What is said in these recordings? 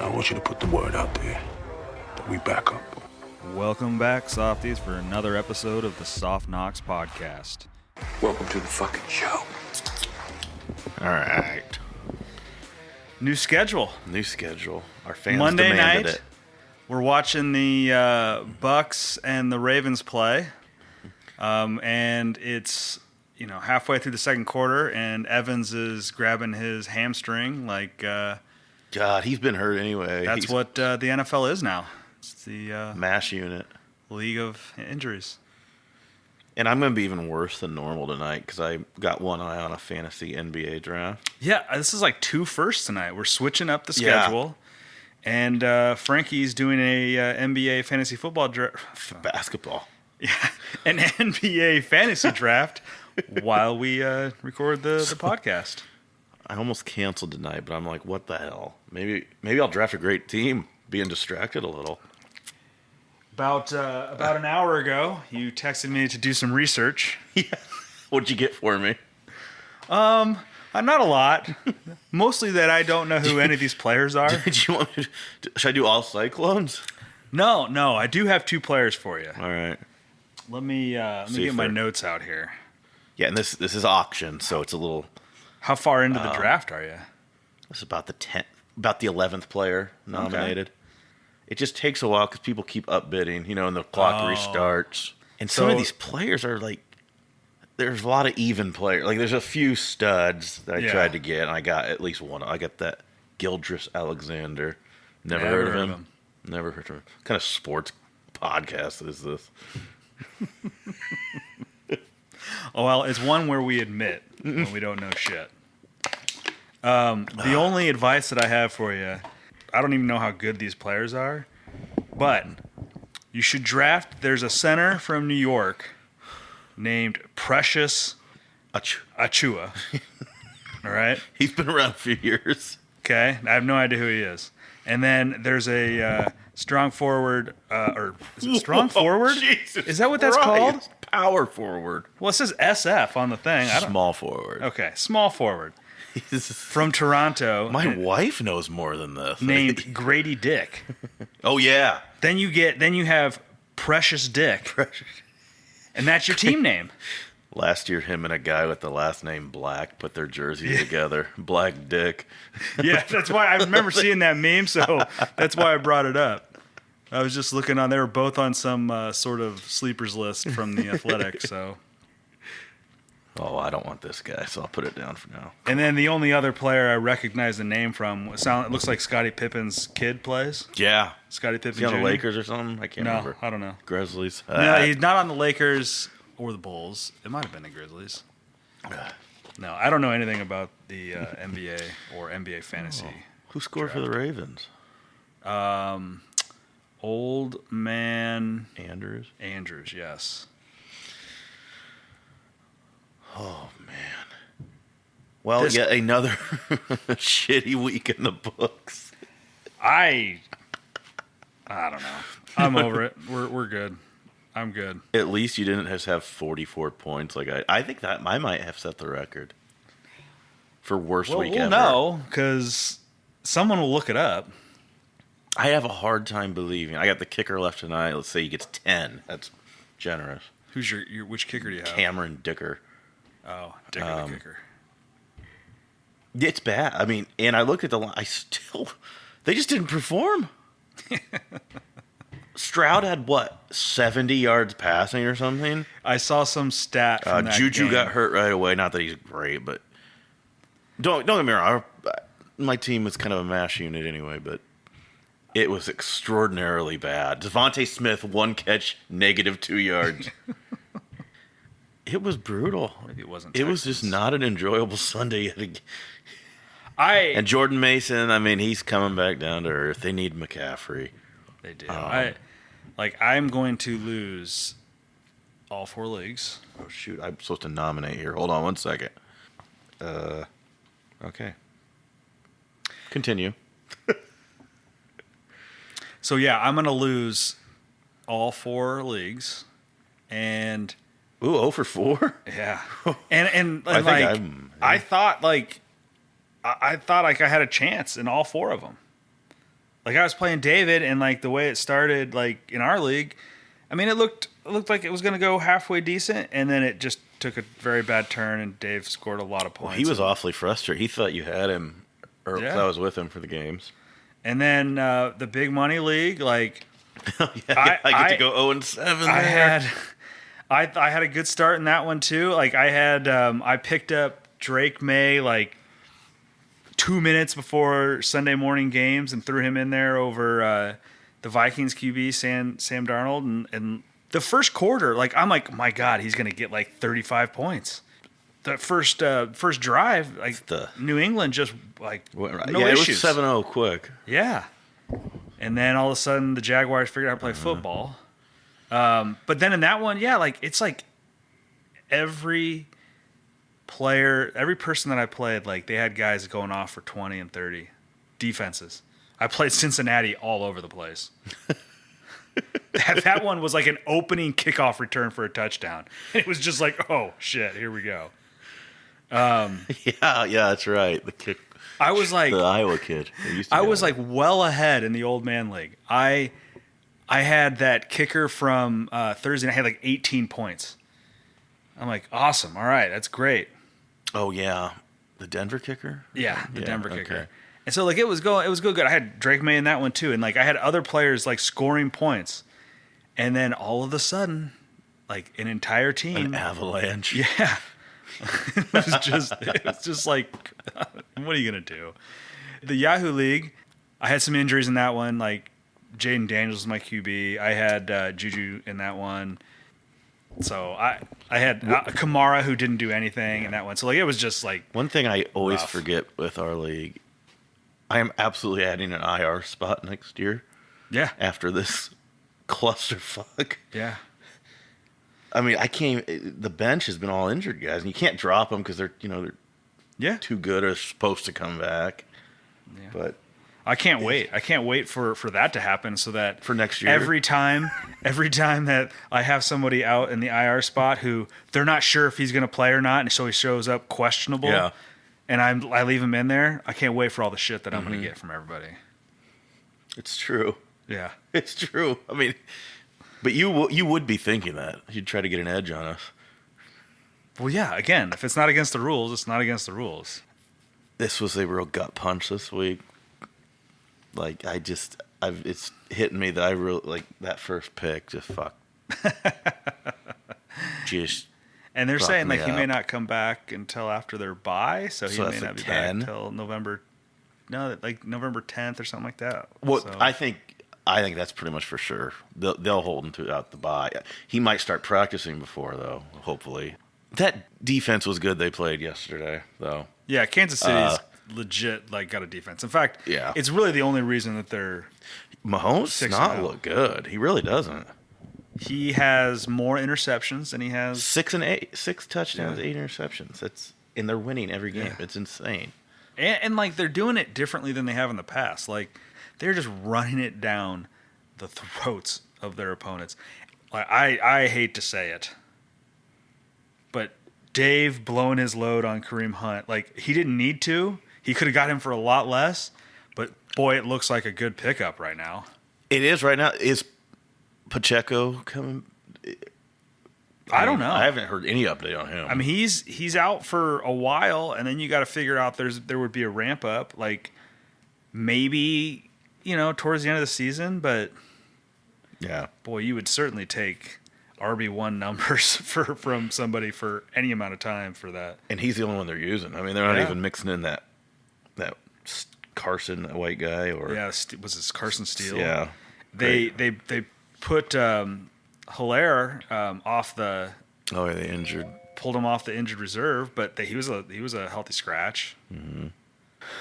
I want you to put the word out there that we back up. Welcome back, softies, for another episode of the Soft Knocks podcast. Welcome to the fucking show. All right. New schedule. Our fans Monday demanded night, it. we're watching the Bucks and the Ravens play. And it's, halfway through the second quarter, and Evans is grabbing his hamstring like... God, he's been hurt anyway. That's what the NFL is now. It's the MASH unit. League of Injuries. And I'm going to be even worse than normal tonight because I got one eye on a fantasy NBA draft. Yeah, this is like 2 firsts tonight. We're switching up the schedule. Yeah. And Frankie's doing a NBA fantasy football draft. Basketball. Yeah, an NBA fantasy draft while we record the podcast. I almost canceled tonight, but I'm like, what the hell? Maybe I'll draft a great team, being distracted a little. About an hour ago, you texted me to do some research. Yeah. What'd you get for me? Not a lot. Mostly that I don't know who any of these players are. Did you want me to, should I do all Cyclones? No. I do have 2 players for you. All right. Let me get my notes out here. Yeah, and this is auction, so it's a little. How far into the draft are you? This is about the 11th player nominated. Okay. It just takes a while because people keep upbidding, and the clock restarts. And some of these players are like, there's a lot of even players. Like, there's a few studs that I tried to get, and I got at least one. I got that Gildress Alexander. Never heard of him. Never heard of him. What kind of sports podcast is this? Oh, well, it's one where we admit when we don't know shit. The only advice that I have for you, I don't even know how good these players are, but you should draft. There's a center from New York named Precious Achiuwa. All right? He's been around a few years. Okay. I have no idea who he is. And then there's a strong forward, or is it strong forward? Jesus is that what that's called? Power forward. Well, it says SF on the thing. Small forward. Okay, small forward. From Toronto. My wife knows more than this. Named Grady Dick. Oh yeah. Then you have Precious Dick. And that's your team name. Last year, him and a guy with the last name Black put their jerseys together. Black Dick. Yeah, that's why I remember seeing that meme, so that's why I brought it up. I was just looking on, they were both on some sort of sleepers list from the Athletic, so. Oh, I don't want this guy, so I'll put it down for now. And then the only other player I recognize the name from, it looks like Scottie Pippen's kid plays. Yeah. Scottie Pippen Is he on Jr. the Lakers or something? I can't remember. No, I don't know. Grizzlies? No, he's not on the Lakers or the Bulls. It might have been the Grizzlies. No, I don't know anything about the NBA or NBA fantasy. Who scored for the Ravens? Old man Andrews, yes. Oh, man. Well, yet another shitty week in the books. I don't know. I'm over it. We're good. I'm good. At least you didn't just have 44 points. Like I think that I might have set the record for worst week ever. No, because someone will look it up. I have a hard time believing. I got the kicker left tonight. Let's say he gets 10. That's generous. Who's your which kicker do you have? Cameron Dicker. Oh, Dicker the kicker. It's bad. I mean, and I looked at the line. They just didn't perform. Stroud had, 70 yards passing or something? I saw some stat from that Juju game. got hurt right away. Not that he's great, but don't get me wrong. My team was kind of a MASH unit anyway, but it was extraordinarily bad. Devontae Smith, 1 catch, -2 yards. It was brutal. Maybe it wasn't. It was just not an enjoyable Sunday yet again. And Jordan Mason, I mean, he's coming back down to earth. They need McCaffrey. They do. I'm going to lose all 4 leagues. Oh, shoot. I'm supposed to nominate here. Hold on 1 second. Okay. Continue. So, yeah, I'm going to lose all 4 leagues. And... Ooh, 0 for 4? Yeah. And I thought I had a chance in all 4 of them. Like I was playing David, and like the way it started, like in our league, I mean, it looked like it was going to go halfway decent, and then it just took a very bad turn, and Dave scored a lot of points. Well, he was awfully frustrated. He thought you had him, or 'cause I was with him for the games. And then the big money league, like I get to go 0-7. I had a good start in that one too. Like I picked up Drake May like 2 minutes before Sunday morning games and threw him in there over the Vikings QB Sam Darnold, and the first quarter, like I'm like, my God, he's gonna get like 35 points. The first drive, like New England just like no issues. It was 7-0 quick. Yeah, and then all of a sudden the Jaguars figured out how to play football. But then in that one, yeah, like it's like every person that I played, like they had guys going off for 20 and 30 defenses. I played Cincinnati all over the place. that one was like an opening kickoff return for a touchdown. It was just like, oh shit, here we go. Yeah, that's right. The kick. I was like the Iowa kid. I was like well ahead in the old man league. I had that kicker from Thursday. I had like 18 points. I'm like, awesome. All right, that's great. Oh yeah, the Denver kicker. Yeah, the Denver kicker. And so like it was good. I had Drake May in that one too, and like I had other players like scoring points, and then all of a sudden, like an entire team, an avalanche. Yeah. It was just like, what are you gonna do? The Yahoo League, I had some injuries in that one. Like Jaden Daniels was my QB. I had Juju in that one. So I had Kamara, who didn't do anything in that one. So like it was just like one thing I always rough. forget with our league. I am absolutely adding an IR spot next year. Yeah. After this clusterfuck. Yeah. I mean, the bench has been all injured guys, and you can't drop them because they're too good or supposed to come back. Yeah. But I can't wait. I can't wait for that to happen so that for next year, every time that I have somebody out in the IR spot who they're not sure if he's going to play or not, and so he shows up questionable, and I leave him in there, I can't wait for all the shit that I'm going to get from everybody. It's true. Yeah. It's true. I mean, but you would be thinking that. You'd try to get an edge on us. Well, yeah, again, if it's not against the rules, it's not against the rules. This was a real gut punch this week. Like, it's hitting me that I really, like, that first pick, just fuck. Just. And they're saying, like, he may not come back until after their bye, so he may not be back until November 10th or something like that. Well, so. I think that's pretty much for sure. They'll hold him throughout the bye. He might start practicing before, though, hopefully. That defense was good they played yesterday, though. Yeah, Kansas City's legit, like, got a defense. In fact, it's really the only reason that they're Mahomes does not look good. He really doesn't. He has more interceptions than he has 6 touchdowns, 8 interceptions. And they're winning every game. Yeah. It's insane. And like they're doing it differently than they have in the past. Like they're just running it down the throats of their opponents. Like I hate to say it, but Dave blowing his load on Kareem Hunt, like he didn't need to. He could have got him for a lot less, but boy, it looks like a good pickup right now. It is right now. Is Pacheco coming? I don't know. I haven't heard any update on him. I mean, he's out for a while, and then you got to figure out there would be a ramp up, like maybe towards the end of the season. But yeah, boy, you would certainly take RB1 numbers from somebody for any amount of time for that. And he's the only one they're using. I mean, they're not even mixing in that Carson, that white guy, or was this Carson Steele? Yeah, they put Hilaire off the. Oh, yeah, they injured. Pulled him off the injured reserve, but he was a healthy scratch. Mm-hmm.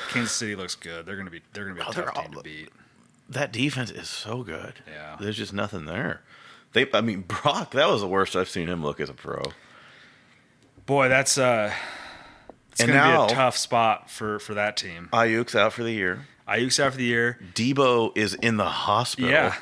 Kansas City looks good. They're gonna be a tough team to beat. That defense is so good. Yeah, there's just nothing there. Brock, that was the worst I've seen him look as a pro. Boy, that's it's going to be a tough spot for that team. Ayuk's out for the year. Debo is in the hospital. Yeah.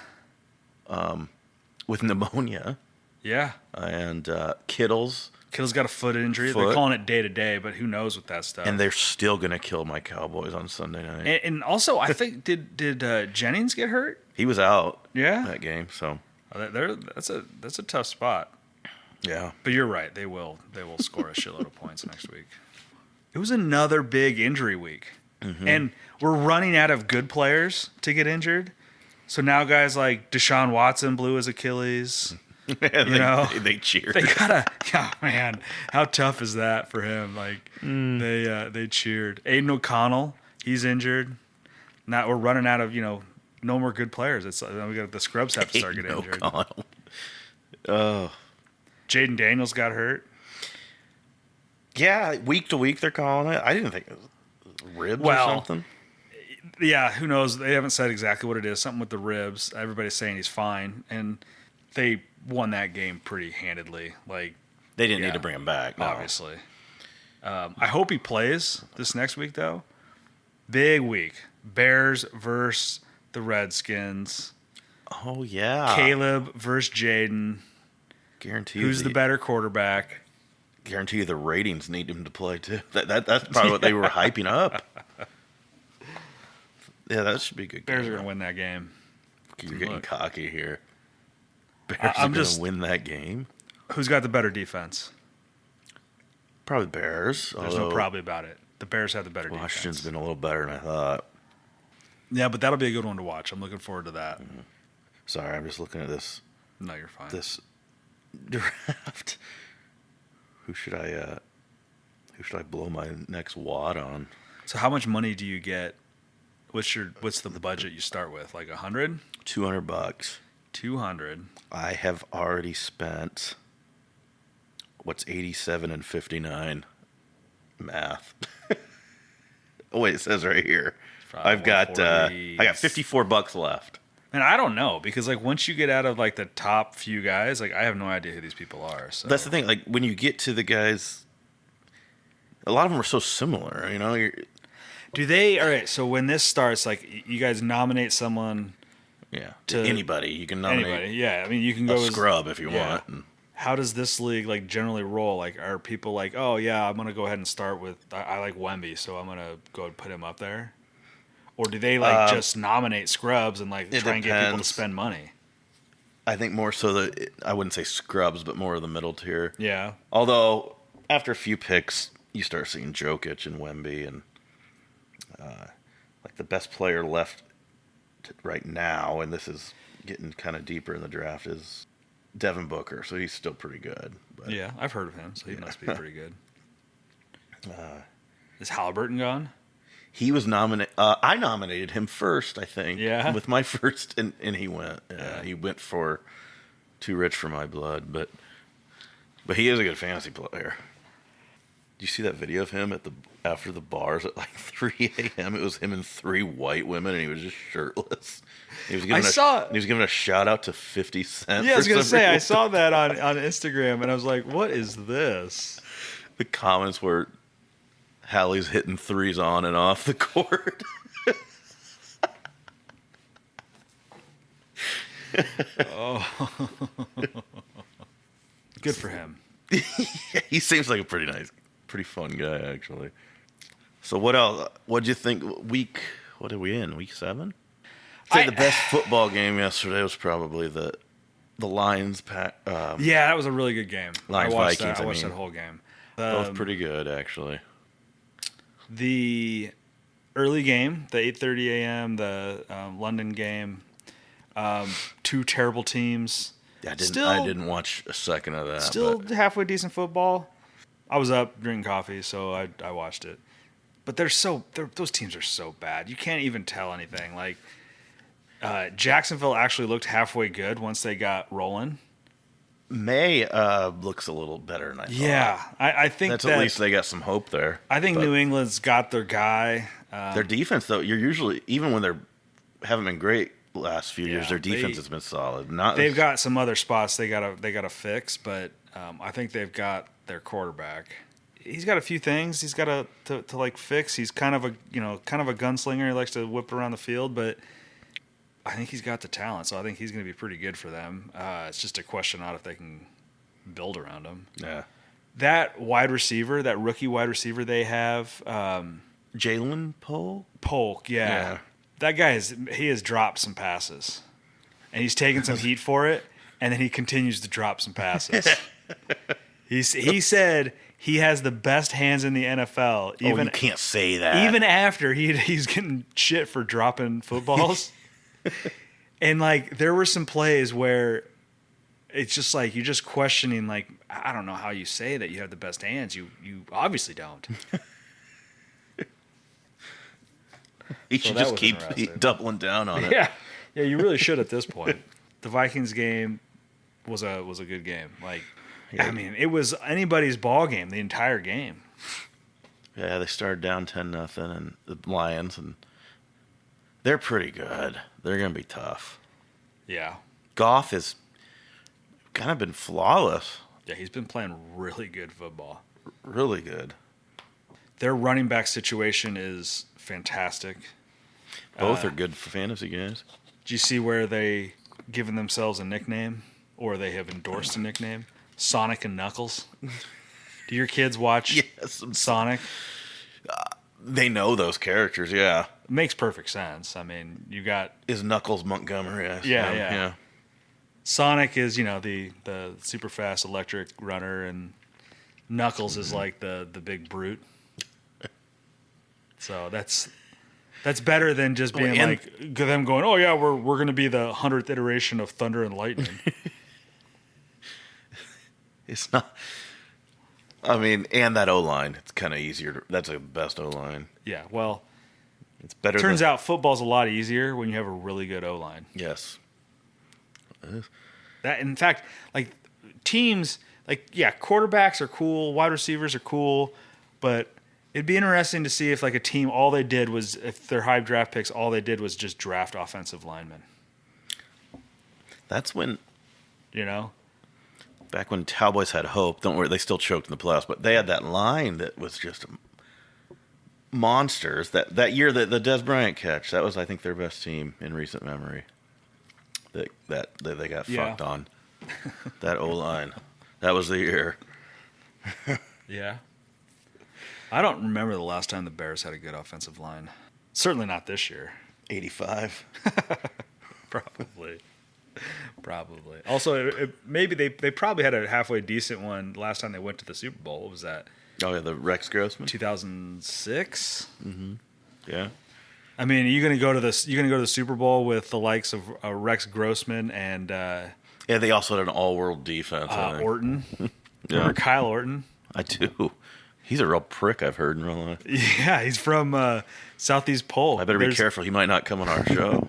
With pneumonia. Yeah. And Kittle's Kittle's got a foot injury. They're calling it day to day, but who knows with that stuff. And they're still going to kill my Cowboys on Sunday night. And also, I think did Jennings get hurt? He was out. Yeah, that game. So that's a tough spot. Yeah, but you're right. They will score a shitload of points next week. It was another big injury week, and we're running out of good players to get injured. So now guys like Deshaun Watson blew his Achilles. They cheered. They gotta, man, how tough is that for him? Like they cheered. Aiden O'Connell, he's injured. Now we're running out of no more good players. It's we got the scrubs have to start getting injured. Oh, Jaden Daniels got hurt. Yeah, week to week they're calling it. I didn't think it was ribs or something. Yeah, who knows? They haven't said exactly what it is. Something with the ribs. Everybody's saying he's fine, and they won that game pretty handedly. Like they didn't need to bring him back, no. Obviously. I hope he plays this next week, though. Big week. Bears versus the Redskins. Oh, yeah. Caleb versus Jaden. Guarantee who's the better quarterback? Guarantee you the ratings need him to play, too. That's probably what they were hyping up. Yeah, that should be a good game. Bears are going to win that game. You're getting cocky here. Bears are going to win that game. Who's got the better defense? Probably Bears. There's no probably about it. The Bears have the better defense. Washington's been a little better than I thought. Yeah, but that'll be a good one to watch. I'm looking forward to that. Mm-hmm. Sorry, I'm just looking at this. No, you're fine. This draft. Who should I blow my next wad on? So how much money do you get? What's the budget you start with? Like $100? $200. 200. I have already spent what's 87 and 59 math. Oh wait, it says right here. I've got I got $54 left. And I don't know because like once you get out of like the top few guys, like I have no idea who these people are. So that's the thing. Like when you get to the guys, a lot of them are so similar. Do they? All right. So when this starts, like you guys nominate someone. Yeah. To anybody you can nominate. Anybody. Yeah. I mean, you can go scrub if you want. And how does this league like generally roll? Like, are people like, oh yeah, I'm gonna go ahead and start with I like Wemby, so I'm gonna go and put him up there? Or do they like just nominate scrubs and like try and get people to spend money? I think more so that I wouldn't say scrubs, but more of the middle tier. Yeah. Although after a few picks, you start seeing Jokic and Wemby, and like the best player left right now, and this is getting kind of deeper in the draft, is Devin Booker. So he's still pretty good. But, yeah, I've heard of him, so he must be pretty good. Is Halliburton gone? He was nominated. I nominated him first, I think. Yeah. With my first, and he went. He went for Too Rich for My Blood, but he is a good fantasy player. Do you see that video of him after the bars at like 3 a.m.? It was him and 3 white women, and he was just shirtless. He was giving a shout out to 50 Cent. Yeah, I was gonna say I saw that on Instagram, and I was like, "What is this?" The comments were, Hallie's hitting threes on and off the court. Oh, good for him. He seems like a pretty fun guy, actually. So what else? What'd you think? What are we in? Week 7? I think the best football game yesterday was probably the Lions. Yeah, that was a really good game. Lions Vikings. I watched that whole game. Both pretty good, actually. The early game, the 8:30 a.m., the London game, 2 terrible teams. I didn't watch a second of that. Still halfway decent football. I was up drinking coffee, so I watched it. But those teams are so bad. You can't even tell anything. Like Jacksonville actually looked halfway good once they got rolling. May looks a little better than I thought. Yeah, I think at least they got some hope there. I think New England's got their guy. Their defense, though, you're usually, even when haven't been great the last few years, their defense has been solid. They've got some other spots they gotta fix, but I think they've got their quarterback. He's got a few things he's got to like fix. He's kind of a gunslinger. He likes to whip around the field, but I think he's got the talent, so I think he's going to be pretty good for them. It's just a question on if they can build around him. Yeah. that wide receiver, that rookie wide receiver they have, Jalen Polk, yeah. That guy has dropped some passes, and he's taken some heat for it, and then he continues to drop some passes. He said he has the best hands in the NFL. Even you can't say that. Even after he's getting shit for dropping footballs. And, like, there were some plays where it's just like you're just questioning, like, I don't know how you say that you have the best hands. You obviously don't. He should just keep doubling down on it. Yeah, you really should at this point. The Vikings game was a good game. Like, I mean, it was anybody's ball game the entire game. Yeah, they started down 10-0, and the Lions, and they're pretty good. They're going to be tough. Yeah. Goff has kind of been flawless. Yeah, he's been playing really good football. Really good. Their running back situation is fantastic. Both are good for fantasy guys. Do you see where they given themselves a nickname, or they have endorsed a nickname? Sonic and Knuckles. Do your kids watch Sonic? They know those characters, yeah. It makes perfect sense. I mean, you got... Is Knuckles Montgomery? Yeah. Sonic is, the super fast electric runner, and Knuckles is like the big brute. So that's better than just being like them going, oh yeah, we're going to be the 100th iteration of Thunder and Lightning. It's not. I mean, and that O-line, it's kind of easier. That's the best O-line. Yeah, well, it's better. Turns out football's a lot easier when you have a really good O-line. Yes. That, in fact, like teams, quarterbacks are cool, wide receivers are cool, but it'd be interesting to see if like a team, if their high draft picks, all they did was just draft offensive linemen. That's when, back when Cowboys had hope. Don't worry, they still choked in the playoffs, but they had that line that was just monsters. That year, the Des Bryant catch, that was, I think, their best team in recent memory. That they got fucked on. That O-line. That was the year. Yeah. I don't remember the last time the Bears had a good offensive line. Certainly not this year. 85. Probably. Also, maybe they probably had a halfway decent one last time they went to the Super Bowl. What was that? Oh, yeah, the Rex Grossman? 2006? Mm-hmm. Yeah. I mean, you're going to go to the Super Bowl with the likes of Rex Grossman and yeah, they also had an all-world defense. Orton. Remember Kyle Orton? I do. He's a real prick, I've heard in real life. Yeah, he's from Southeast Pole. I better be careful. He might not come on our show.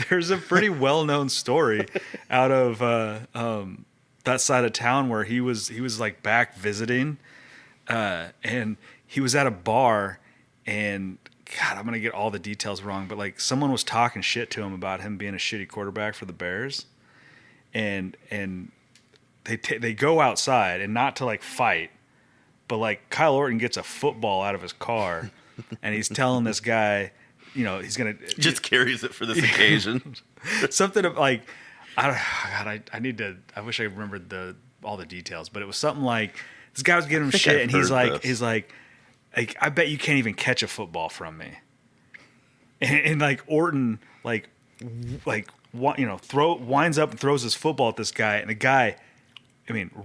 There's a pretty well-known story out of that side of town where he was like back visiting, and he was at a bar, and God, I'm gonna get all the details wrong, but like someone was talking shit to him about him being a shitty quarterback for the Bears, and they go outside, and not to like fight, but like Kyle Orton gets a football out of his car, and he's telling this guy, he's gonna just carries it for this occasion. Something of like, I wish I remembered all the details, but it was something like this guy was giving him shit, and he's like, I bet you can't even catch a football from me. And like Orton, winds up and throws his football at this guy, and the guy,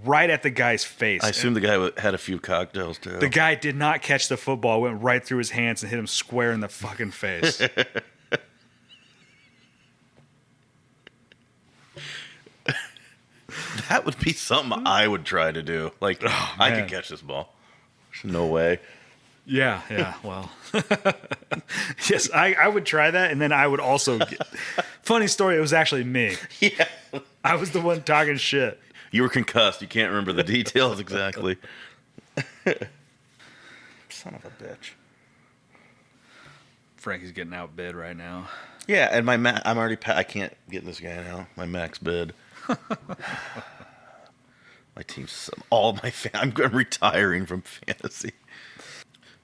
right at the guy's face. I assume the guy had a few cocktails too. The guy did not catch the football, went right through his hands and hit him square in the fucking face. That would be something I would try to do. Like, I could catch this ball. There's no way. Yeah, well. Yes, I would try that, and then I would also funny story, it was actually me. Yeah. I was the one talking shit. You were concussed. You can't remember the details exactly. Son of a bitch. Frankie's getting outbid right now. Yeah, and I'm already I can't get this guy now. My max bid. My team's I'm retiring from fantasy.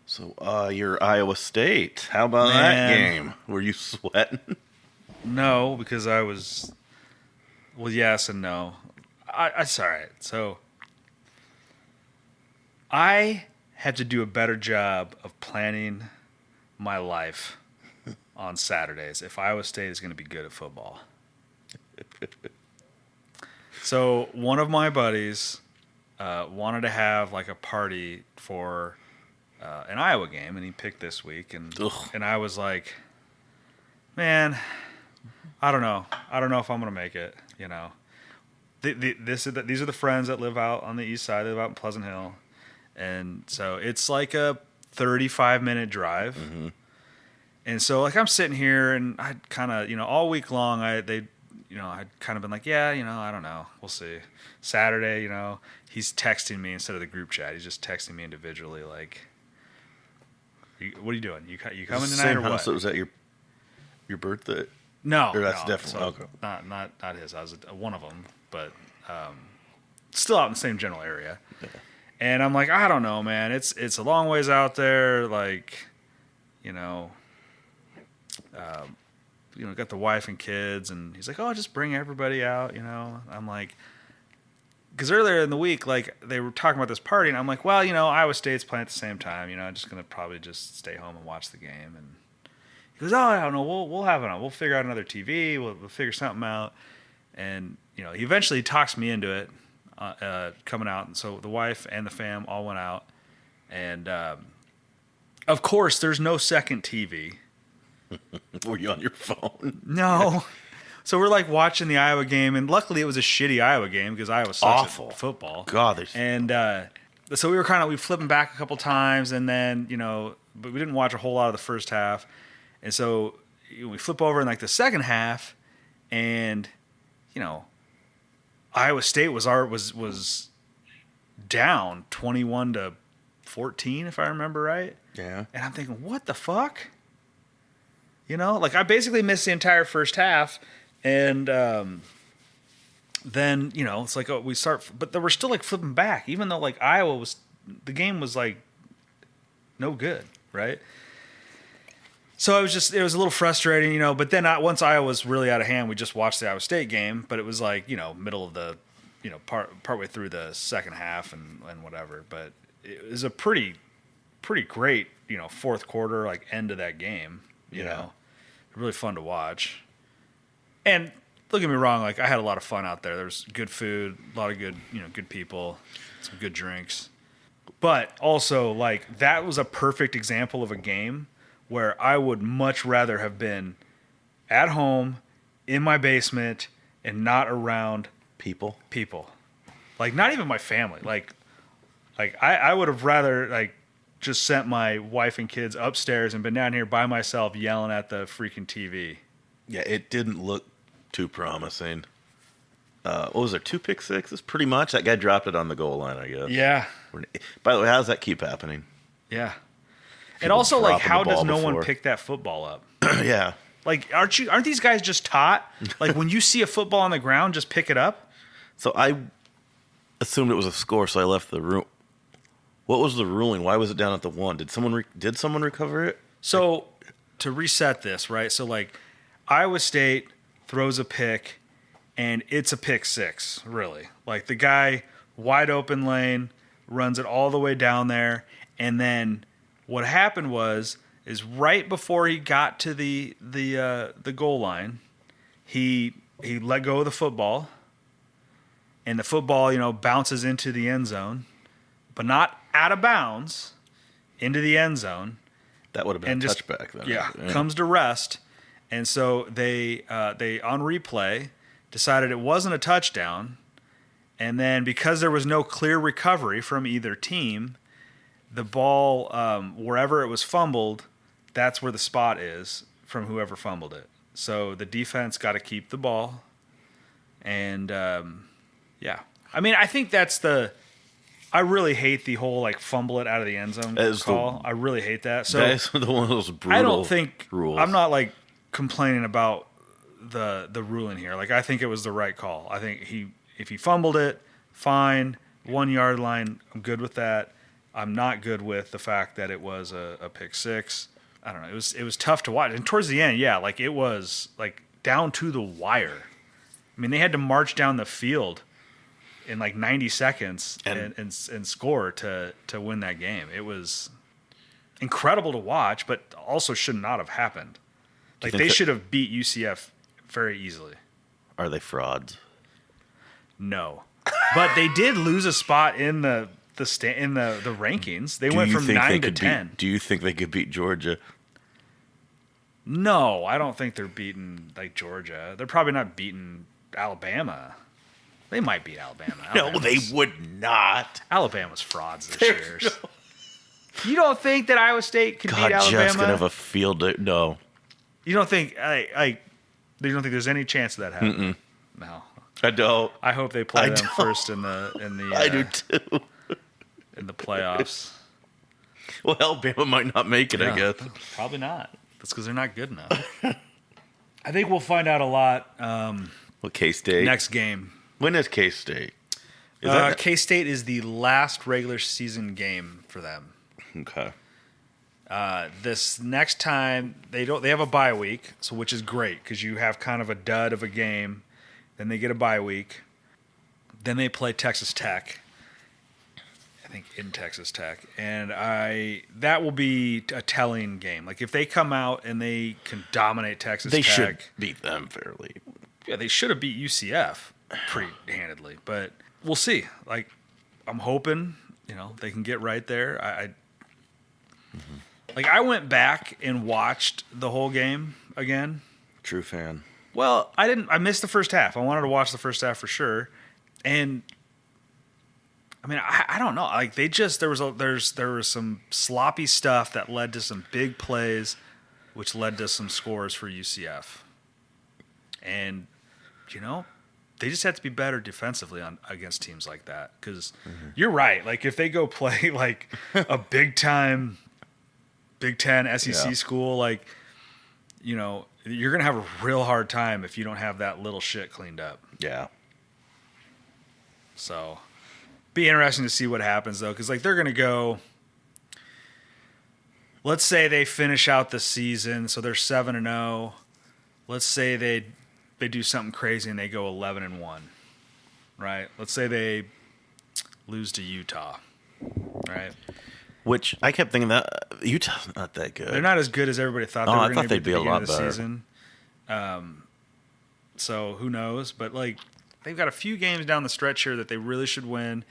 So, your Iowa State. How about that game? Were you sweating? No, because I was. Well, yes and no. It's all right. So, I have to do a better job of planning my life on Saturdays if Iowa State is going to be good at football. So one of my buddies wanted to have like a party for an Iowa game, and he picked this week, and I was like, man, I don't know if I'm going to make it, you know. These are the friends that live out on the east side. They live out in Pleasant Hill. And so it's like a 35-minute drive. Mm-hmm. And so like I'm sitting here, and I'd kind of, you know, all week long I'd kind of been like, yeah, you know, I don't know. We'll see. Saturday, you know, he's texting me instead of the group chat. He's just texting me individually like, what are you doing? You coming tonight same or what? house that was at your birthday? No. Or that's no. definitely so not his. I was one of them, but still out in the same general area. Yeah. And I'm like, I don't know, man. It's a long ways out there. Like, you know, got the wife and kids, and he's like, oh, just bring everybody out. You know, I'm like, because earlier in the week, like they were talking about this party, and I'm like, well, you know, Iowa State's playing at the same time. You know, I'm just gonna probably just stay home and watch the game. And he goes, oh, I don't know. We'll have it on. We'll figure out another TV. We'll figure something out. And you know, he eventually talks me into it. Coming out, and so the wife and the fam all went out, and of course there's no second TV. Were you on your phone? No. So we're like watching the Iowa game, and luckily it was a shitty Iowa game because Iowa sucks at football. God, and so we were flipping back a couple times, and then, you know, but we didn't watch a whole lot of the first half, and so we flip over in like the second half, and you know, Iowa State was down 21-14, if I remember right. Yeah. And I'm thinking, what the fuck? You know, like I basically missed the entire first half, and then, you know, it's like, oh, we start, but then we're still like flipping back, even though like the game was like no good, right? So it was a little frustrating, you know, but then once Iowa was really out of hand, we just watched the Iowa State game, but it was like, you know, middle of the, you know, partway through the second half and whatever, but it was a pretty great, you know, fourth quarter, like end of that game, you know, really fun to watch. And don't get me wrong, like I had a lot of fun out there. There's good food, a lot of good, you know, good people, some good drinks, but also like that was a perfect example of a game where I would much rather have been at home in my basement and not around people. Like not even my family. Like I would have rather like just sent my wife and kids upstairs and been down here by myself yelling at the freaking TV. Yeah, it didn't look too promising. What was there, 2 pick sixes? Pretty much. That guy dropped it on the goal line, I guess. Yeah. By the way, how does that keep happening? Yeah. And also, like, how does no before. one pick that football up? Yeah. Like, aren't these guys just taught? Like, when you see a football on the ground, just pick it up? So I assumed it was a score, so I left the room. What was the ruling? Why was it down at the 1? Did someone recover it? So, to reset this, right? So, like, Iowa State throws a pick, and it's a pick six, really. Like, the guy, wide open lane, runs it all the way down there, and then what happened is right before he got to the goal line, he let go of the football, and the football, you know, bounces into the end zone, but not out of bounds, into the end zone. That would have been a touchback then. Yeah, comes to rest, and so they on replay decided it wasn't a touchdown, and then because there was no clear recovery from either team, the ball, wherever it was fumbled, that's where the spot is from whoever fumbled it. So the defense got to keep the ball. And, yeah. I mean, I think I really hate the whole, like, fumble it out of the end zone call. I really hate that. So that's one of those brutal I don't think rules. I'm not, like, complaining about the ruling here. Like, I think it was the right call. I think if he fumbled it, fine. 1 yard line, I'm good with that. I'm not good with the fact that it was a pick six. I don't know. It was tough to watch. And towards the end, yeah, like it was like down to the wire. I mean, they had to march down the field in like 90 seconds and score to win that game. It was incredible to watch, but also should not have happened. Like they should have beat UCF very easily. Are they frauds? No, but they did lose a spot in the rankings. They went from 9 to 10. Do you think they could beat Georgia? No, I don't think they're beating like Georgia. They're probably not beating Alabama. They might beat Alabama. No, they would not. Alabama's frauds this year. You don't think that Iowa State could beat Alabama? Jeff's gonna have a field day. No. You don't think you don't think there's any chance of that happening? No. I don't. I hope they play them first in the I do too. In the playoffs. Well, Alabama might not make it, I guess. Probably not. That's because they're not good enough. I think we'll find out a lot K-State? next game. When is K-State? K-State is the last regular season game for them. Okay. This next time they have a bye week, so which is great because you have kind of a dud of a game. Then they get a bye week. Then they play Texas Tech. I think in Texas Tech, and that will be a telling game. Like if they come out and they can dominate Texas Tech, they should beat them fairly. Yeah, they should have beat UCF pretty handedly, but we'll see. Like I'm hoping they can get right there. I went back and watched the whole game again. True fan. Well, I didn't. I missed the first half. I wanted to watch the first half for sure, and I mean, I don't know. Like there was some sloppy stuff that led to some big plays, which led to some scores for UCF, and they just have to be better defensively against teams like that. Because you're right. Like if they go play like a big time Big Ten SEC school, like you're gonna have a real hard time if you don't have that little shit cleaned up. Yeah. So, be interesting to see what happens though, because like they're gonna go. Let's say they finish out the season, so they're 7-0. Let's say they do something crazy and they go 11-1, right? Let's say they lose to Utah, right? Which I kept thinking that Utah's not that good. They're not as good as everybody thought they were going to be at the beginning of the better. season. So who knows? But like they've got a few games down the stretch here that they really should win.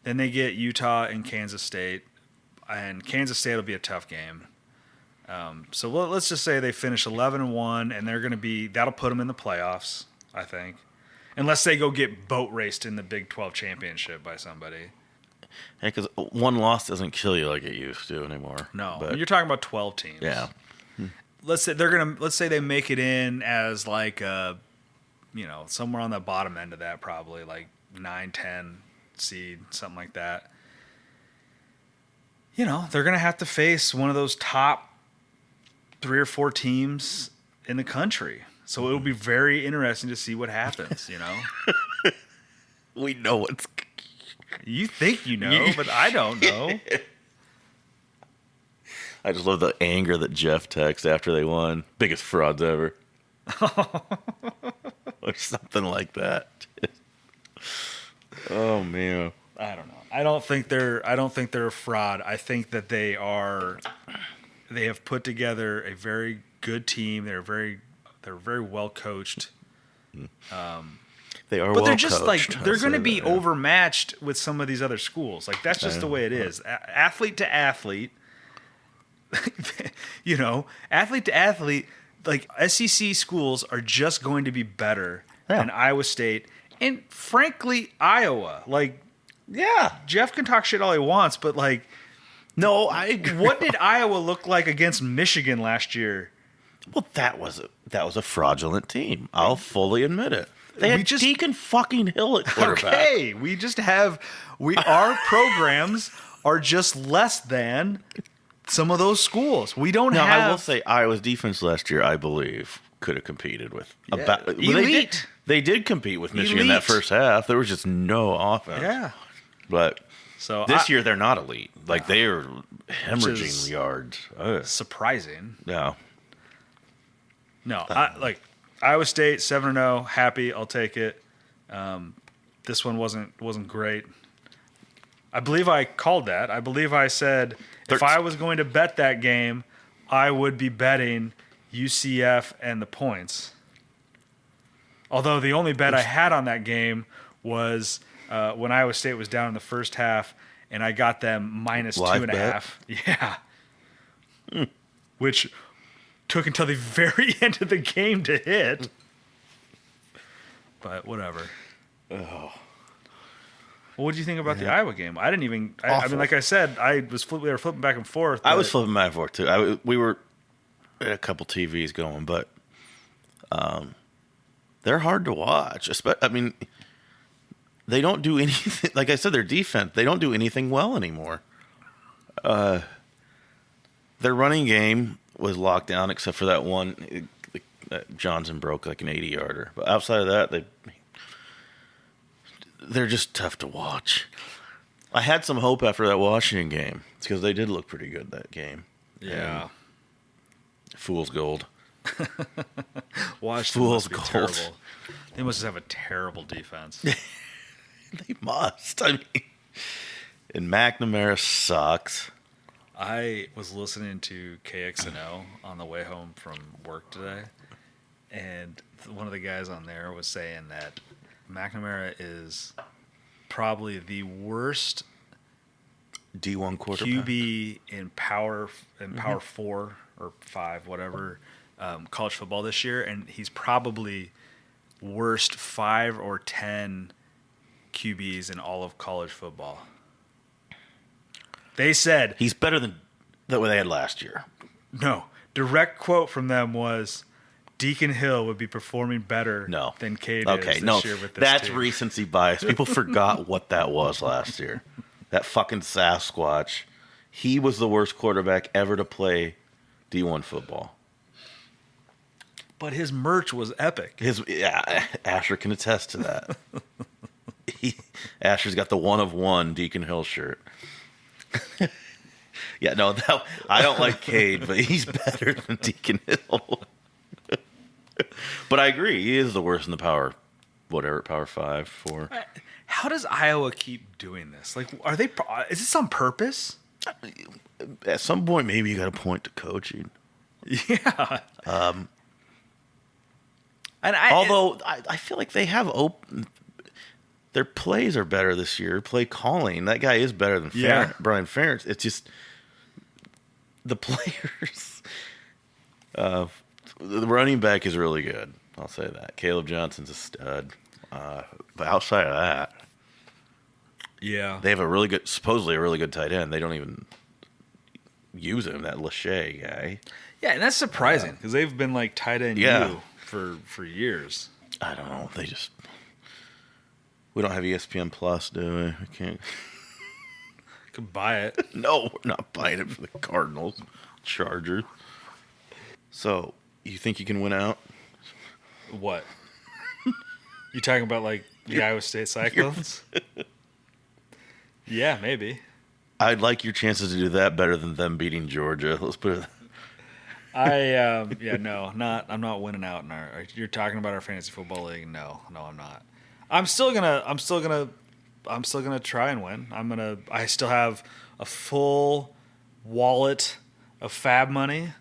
Then they get Utah and Kansas State, and Kansas State will be a tough game. So let's just say they finish 11-1, and they're going to be that'll put them in the playoffs, I think, unless they go get boat raced in the Big 12 championship by somebody. Yeah, because one loss doesn't kill you like it used to anymore. No, but you're talking about 12 teams. Yeah. Let's say they make it in as like somewhere on the bottom end of that, probably like 9-10 seed, something like that. They're going to have to face one of those top 3 or 4 teams in the country. So it'll be very interesting to see what happens, We know what's... You think you know, but I don't know. I just love the anger that Jeff texts after they won. Biggest frauds ever. Or something like that. Oh, man. I don't know. I don't think they're a fraud. I think that they have put together a very good team. They're very well coached. They are, but well they're just coached, like they're going to be that, yeah. overmatched with some of these other schools. Like that's just the way it is. Athlete to athlete, athlete to athlete. Like SEC schools are just going to be better than Iowa State and frankly Iowa. Like, yeah, Jeff can talk shit all he wants, but like, no, I agree. What did Iowa look like against Michigan last year? Well, that was a fraudulent team. I'll fully admit it. They had Deacon fucking Hill at quarterback. Okay, our programs are just less than some of those schools. We don't have. I will say Iowa's defense last year, I believe, could have competed with elite. They did compete with Michigan that first half. There was just no offense. Yeah, but this year they're not elite. Like they are hemorrhaging yards. Surprising. Yeah. No, Iowa State 7-0. Happy, I'll take it. this one wasn't great. I believe I called that. I believe I said if I was going to bet that game, I would be betting UCF and the points. Although the only bet I had on that game was when Iowa State was down in the first half, and I got them minus Live 2.5. Yeah. Which took until the very end of the game to hit. But whatever. Oh. Well, what did you think about the Iowa game? I didn't even. I mean, like I said, we were flipping back and forth. I was flipping back and forth too. We were at a couple TVs going, but they're hard to watch. I mean, they don't do anything. Like I said, their defense, they don't do anything well anymore. Their running game was locked down except for that one. Johnson broke like an 80-yarder. But outside of that, they're just tough to watch. I had some hope after that Washington game because they did look pretty good that game. Yeah. And fool's gold. Washington Fool's must be gold. terrible. They must have a terrible defense. They must. I mean, and McNamara sucks. I was listening to KXNO on the way home from work today, and one of the guys on there was saying that McNamara is probably the worst D1 quarterback. QB in power 4 or 5, whatever, college football this year, and he's probably worst 5 or 10 QBs in all of college football. They said He's better than what they had last year. no. Direct quote from them was, Deacon Hill would be performing better than Cade is this year with this that's team. recency bias. People forgot what that was last year. That fucking Sasquatch. He was the worst quarterback ever to play D1 football. But his merch was epic. Asher can attest to that. Asher's got the 1 of 1 Deacon Hill shirt. Yeah, no, I don't like Cade, but he's better than Deacon Hill. But I agree, he is the worst in the power 5, 4. How does Iowa keep doing this? Like, is this on purpose? At some point, maybe you got to point to coaching. Yeah. Although I feel like they have their plays are better this year. Play calling, that guy is better than Brian Ferentz. It's just the players. The running back is really good. I'll say that. Caleb Johnson's a stud. But outside of that, yeah, they have supposedly a really good tight end. They don't even use him. That Lachey guy. Yeah, and that's surprising because they've been like tight end for years. I don't know. We don't have ESPN Plus, do we? We can't. Could buy it. No, we're not buying it for the Cardinals, Chargers. So, you think you can win out? What? You talking about like the Iowa State Cyclones? Yeah, maybe. I'd like your chances to do that better than them beating Georgia. Let's put it. I'm not winning out in our. You're talking about our fantasy football league? No, I'm not. I'm still gonna try and win. I still have a full wallet of fab money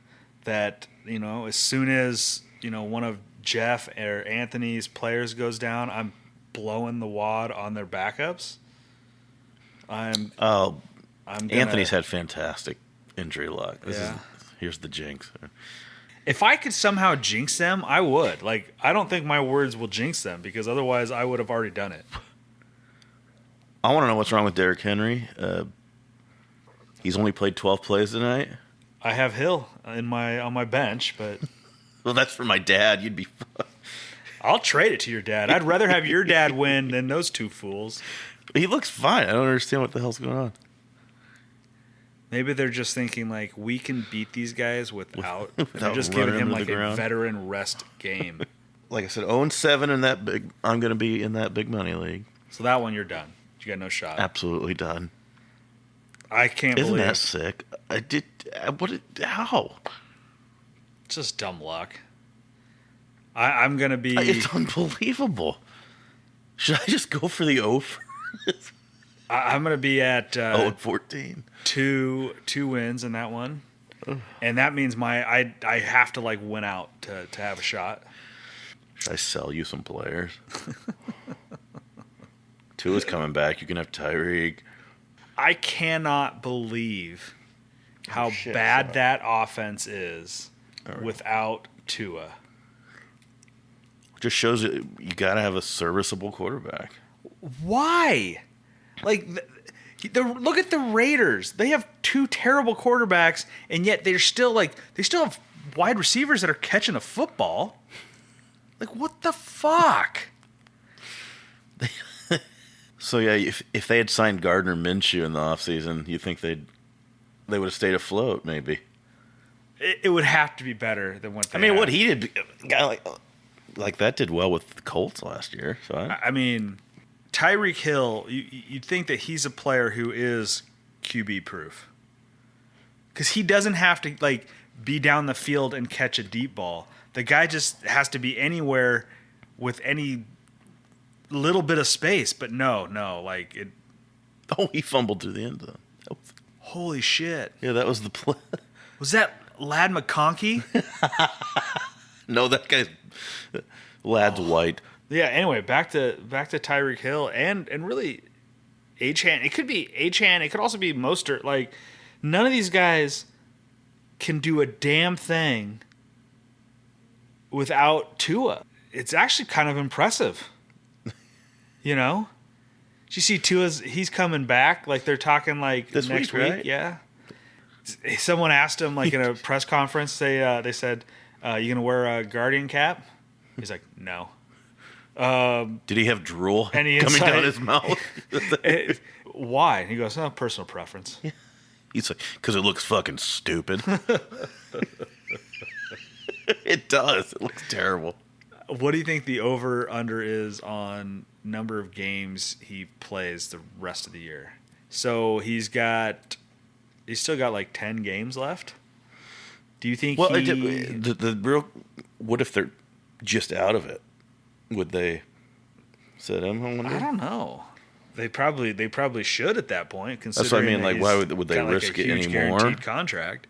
that, as soon as, one of Jeff or Anthony's players goes down, I'm blowing the wad on their backups. Anthony's had fantastic injury luck. Here's the jinx. If I could somehow jinx them, I would. Like, I don't think my words will jinx them because otherwise I would have already done it. I want to know what's wrong with Derrick Henry. He's only played 12 plays tonight. I have Hill on my bench, but well, that's for my dad. You'd be. I'll trade it to your dad. I'd rather have your dad win than those two fools. He looks fine. I don't understand what the hell's going on. Maybe they're just thinking, like, we can beat these guys without they're just giving him, like, a veteran rest game. Like I said, 0-7 in that big. I'm going to be in that big money league. So that one, you're done. You got no shot. Absolutely done. I can't believe. Isn't that sick? How? It's just dumb luck. I'm going to be. It's unbelievable. Should I just go for the over? I'm going to be at 0-14. two wins in that one. And that means I have to like win out to have a shot. Should I sell you some players? Tua's coming back. You can have Tyreek. I cannot believe how bad that offense is without Tua. Just shows that you got to have a serviceable quarterback. Why? Like, look at the Raiders. They have two terrible quarterbacks, and yet they still have wide receivers that are catching a football. Like, what the fuck? So yeah, if they had signed Gardner Minshew in the offseason, you think they would have stayed afloat? Maybe. It would have to be better than what they. I mean, had. what he did, a guy like that did well with the Colts last year. So I mean, Tyreek Hill, you'd think that he's a player who is QB proof, because he doesn't have to like be down the field and catch a deep ball. The guy just has to be anywhere with any little bit of space. But no, like it. Oh, he fumbled through the end zone. Holy shit! Yeah, that was the play. Was that Lad McConkey? No, that guy's Lad's white. Yeah. Anyway, back to Tyreek Hill and really Achane. It could be Achane. It could also be Mostert. Like, none of these guys can do a damn thing without Tua. It's actually kind of impressive. You know? Did you see he's coming back? Like, they're talking like this next week, week. right? Yeah. Someone asked him like in a press conference. They said, "You gonna wear a Guardian cap?" He's like, "No." Did he have drool coming down his mouth? Why? And he goes, "Oh, personal preference." Yeah. He's like, because it looks fucking stupid. It does. It looks terrible. What do you think the over/under is on number of games he plays the rest of the year? So he's still got like 10 games left. Do you think? Well, the real. What if they're just out of it? Would they sit him? I don't know. They probably should at that point. That's what I mean. Like, why would they risk like a it huge anymore? Guaranteed contract.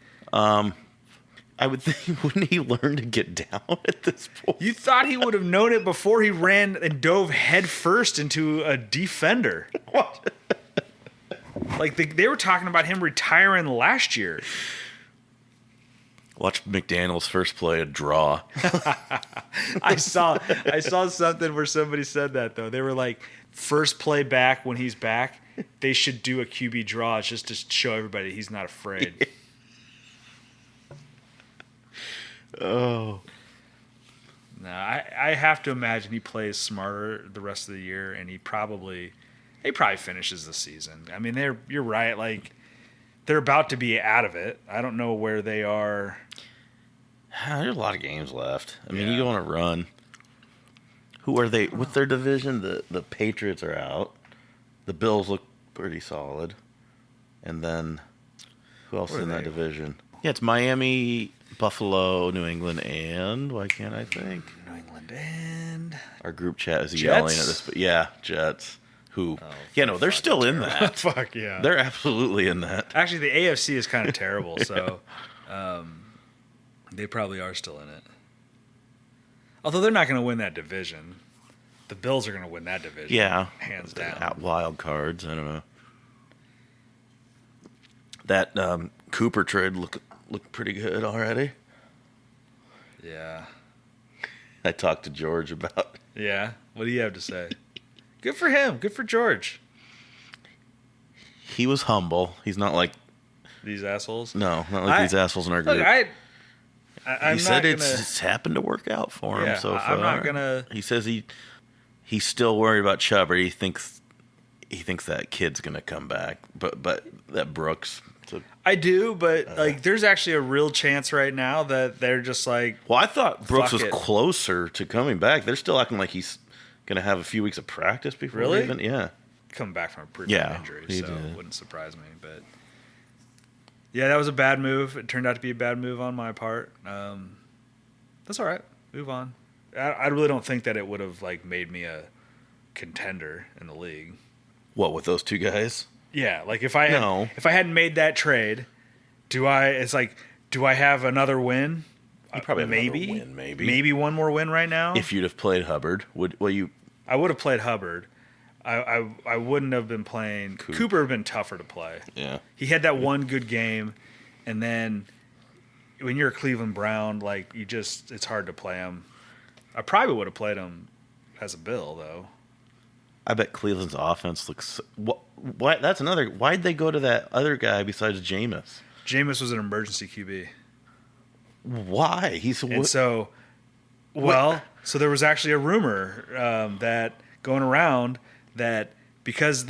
I would think, wouldn't he learn to get down at this point? You thought he would have known it before he ran and dove headfirst into a defender. What? Like, they were talking about him retiring last year. Watch McDaniel's first play a draw. I saw something where somebody said that, though. They were like, first play back when he's back, they should do a QB draw just to show everybody he's not afraid. Oh. No, I have to imagine he plays smarter the rest of the year, and he probably finishes the season. I mean, you're right. Like, they're about to be out of it. I don't know where they are. There's a lot of games left. I mean, you go on a run. Who are they? With their division, the Patriots are out. The Bills look pretty solid. And then, who else is in that division? Yeah, it's Miami, Buffalo, New England, and why can't I think? New England and our group chat is Jets? yelling at this, but yeah, Jets. Who? Yeah, no, they're still in that. Fuck yeah, they're absolutely in that. Actually, the AFC is kind of terrible, so they probably are still in it. Although they're not going to win that division. The Bills are going to win that division. Yeah, hands down. Out wild cards. I don't know. That Cooper trade looked pretty good already. Yeah. I talked to George about. Yeah. What do you have to say? Good for him. Good for George. He was humble. He's not like these assholes. No, not like these assholes in our group. Look, he said it's happened to work out for him so far. I'm not gonna. He says he's still worried about Chubb, or he thinks that kid's gonna come back, but that Brooks. I do, but like, there's actually a real chance right now that they're just like. Well, I thought Brooks was closer to coming back. They're still acting like he's gonna have a few weeks of practice before. Really? Even, yeah. Coming back from a pretty bad injury, so did. It wouldn't surprise me. But yeah, that was a bad move. It turned out to be a bad move on my part. That's all right. Move on. I really don't think that it would have like made me a contender in the league. What, with those two guys? Yeah, like if I hadn't made that trade, do I have another win? You probably have maybe another win, maybe one more win right now. If you'd have played Hubbard, I would have played Hubbard. I wouldn't have been playing Cooper. Would have been tougher to play. Yeah, he had that one good game, and then when you're a Cleveland Brown, like it's hard to play him. I probably would have played him as a Bill though. I bet Cleveland's offense looks. What? That's another. Why'd they go to that other guy besides Jameis? Jameis was an emergency QB. Why? So there was actually a rumor that going around that because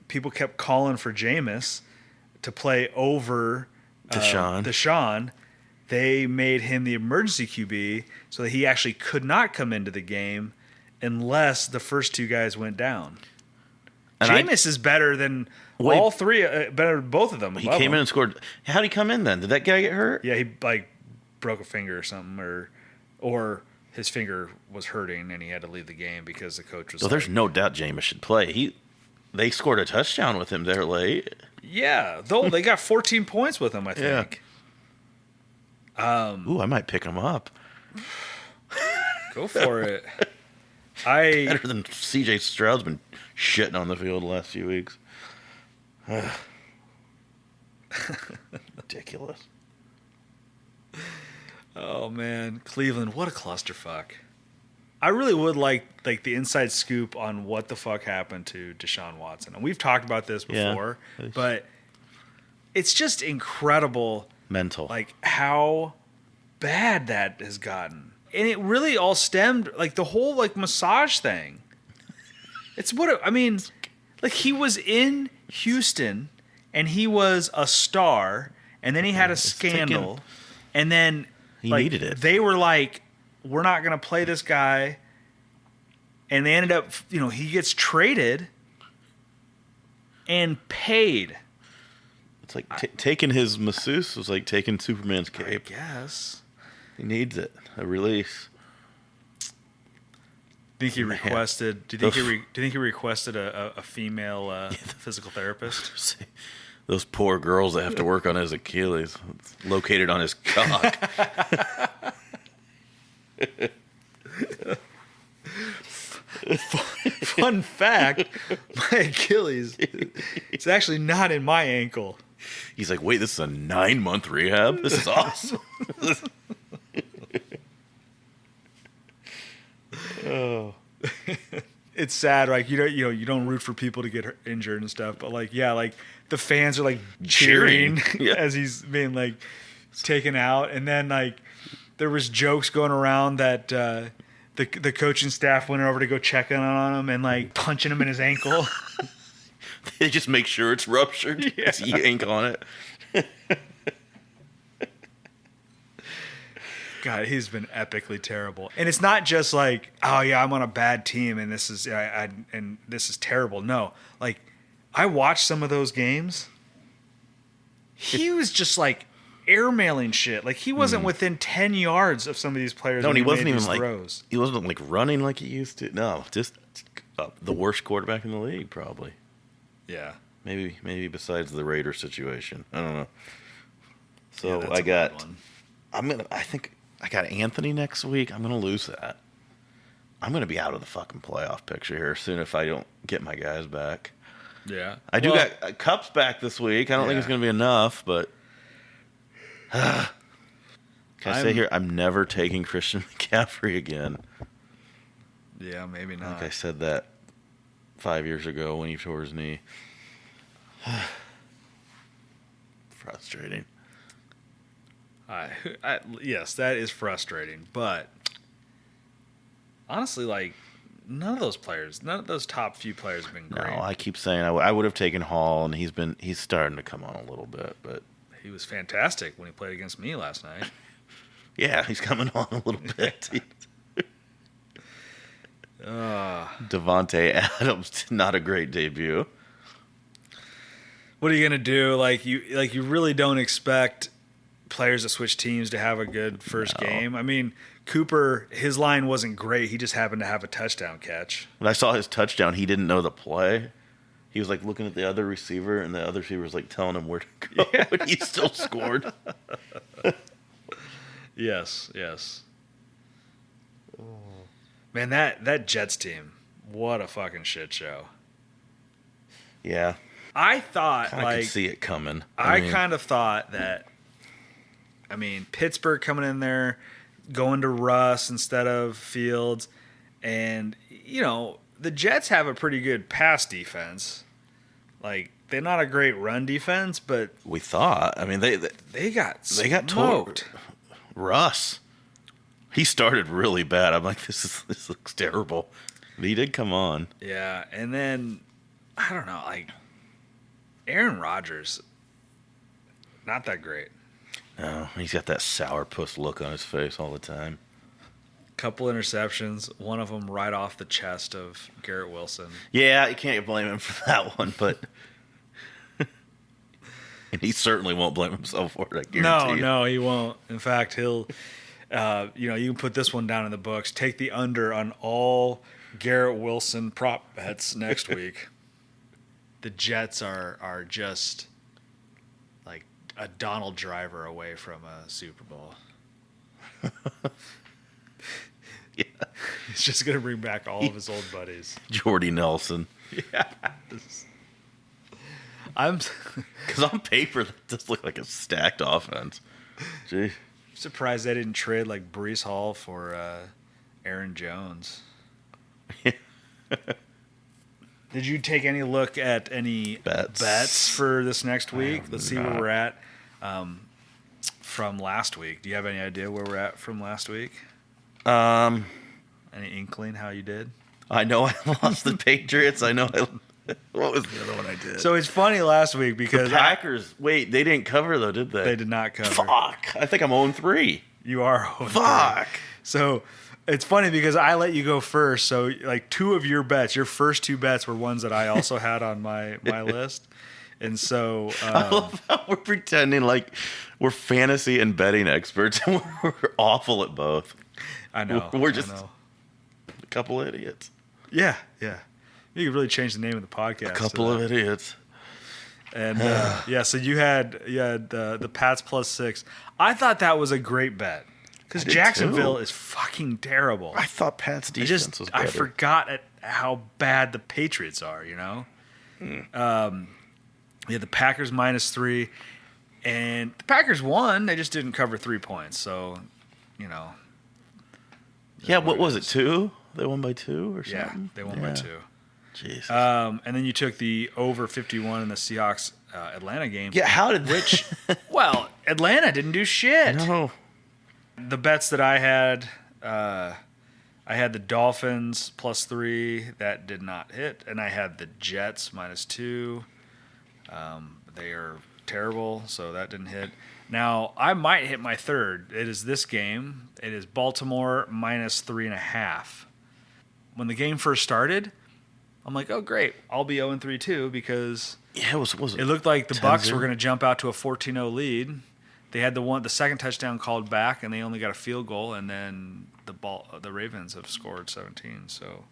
people kept calling for Jameis to play over Deshaun, they made him the emergency QB so that he actually could not come into the game unless the first two guys went down. And Jameis is better than all three, better than both of them. He came in and scored. How did he come in then? Did that guy get hurt? Yeah, he broke a finger or something, or his finger was hurting and he had to leave the game because the coach was. So there's no doubt Jameis should play. They scored a touchdown with him there late. Yeah, though they got 14 points with him, I think. Yeah. I might pick him up. Go for it. Better than C.J. Stroud's been shitting on the field the last few weeks. Ridiculous. Oh man, Cleveland, what a clusterfuck. I really would like the inside scoop on what the fuck happened to Deshaun Watson. And we've talked about this before, but it's just incredible mental. Like how bad that has gotten. And it really all stemmed the whole massage thing. It's he was in Houston and he was a star and then he had a scandal and then he needed it. They were like, we're not going to play this guy. And they ended up, he gets traded and paid. It's like taking his masseuse was like taking Superman's cape. I guess. He needs it. A release. Do you think he requested a female physical therapist? Those poor girls that have to work on his Achilles. It's located on his cock. Fun fact, my Achilles, it's actually not in my ankle. He's like, wait, this is a 9-month rehab? This is awesome. Oh. It's sad, you don't root for people to get injured and stuff, but the fans are cheering as he's being taken out, and then there was jokes going around that the coaching staff went over to go check in on him and punching him in his ankle. They just make sure it's ruptured. Yeah. He ink on it. God, he's been epically terrible, and it's not just oh yeah, I'm on a bad team, and this is and this is terrible. No, I watched some of those games. He was just airmailing shit. He wasn't within 10 yards of some of these players. No, and he wasn't even throws. He wasn't running like he used to. No, just the worst quarterback in the league, probably. Yeah, maybe besides the Raiders situation, I don't know. So yeah, I think I got Anthony next week. I'm gonna lose that. I'm gonna be out of the fucking playoff picture here soon if I don't get my guys back. Yeah, I do got Cup's back this week. I don't think it's gonna be enough, but can I say here, I'm never taking Christian McCaffrey again. Yeah, maybe not. I think I said that 5 years ago when he tore his knee. Frustrating. Yes, that is frustrating, but honestly, none of those top few players have been great. No, I keep saying I would have taken Hall, and he's starting to come on a little bit, but he was fantastic when he played against me last night. Yeah, he's coming on a little bit. Devontae Adams, not a great debut. What are you gonna do? You really don't expect players that switch teams to have a good first game. I mean, Cooper, his line wasn't great. He just happened to have a touchdown catch. When I saw his touchdown, he didn't know the play. He was like looking at the other receiver, and the other receiver was like telling him where to go, but he still scored. Yes. Man, that Jets team, what a fucking shit show. Yeah. I thought, I could see it coming. I kind of thought that, I mean, Pittsburgh coming in there, going to Russ instead of Fields, and, you know, the Jets have a pretty good pass defense. Like, they're not a great run defense, but we thought. I mean, they got smoked. Russ, he started really bad. I'm like, this looks terrible. But he did come on. Yeah, and then I don't know, like Aaron Rodgers, not that great. No, he's got that sourpuss look on his face all the time. Couple interceptions, one of them right off the chest of Garrett Wilson. Yeah, you can't blame him for that one, but and he certainly won't blame himself for it. I guarantee you. No, he won't. In fact, he'll. You can put this one down in the books. Take the under on all Garrett Wilson prop bets next week. The Jets are just like a Donald Driver away from a Super Bowl. Yeah. He's just going to bring back all of his old buddies. Jordy Nelson. Yeah. Because on paper, that does look like a stacked offense. Gee. Surprised they didn't trade like Breece Hall for Aaron Jones. Did you take any look at any bets for this next week? Let's see where we're at from last week. Do you have any idea where we're at from last week? Any inkling how you did? I know I lost the Patriots. I know what was the other one I did? So it's funny last week because the Packers. Wait, they didn't cover though, did they? They did not cover. Fuck! I think I'm 0-3. You are 0-3. Fuck! So it's funny because I let you go first. So like two of your bets, your first two bets were ones that I also had on my list. And so I love how we're pretending like we're fantasy and betting experts, and we're awful at both. I know. We're just a couple idiots. Yeah. You could really change the name of the podcast. A couple of idiots. And so you had the Pats +6. I thought that was a great bet because Jacksonville is fucking terrible. I thought Pat's defense was better. I forgot how bad the Patriots are. You know. Yeah, the Packers -3, and the Packers won. They just didn't cover 3 points. So, you know. Yeah, what was it? 2? They won by 2 or something. Yeah, they won by 2. Jesus. And then you took the over 51 in the Seahawks Atlanta game. Yeah, how did which? Well, Atlanta didn't do shit. No. The bets that I had the Dolphins +3 that did not hit, and I had the Jets -2. They are terrible, so that didn't hit. Now I might hit my third. It is this game. It is Baltimore -3.5. When the game first started, I'm like, oh great, I'll be 0-3 too because it looked like the 10-0? Bucs were going to jump out to a 14-0 lead. They had the second touchdown called back, and they only got a field goal, and then the Ravens have scored 17. So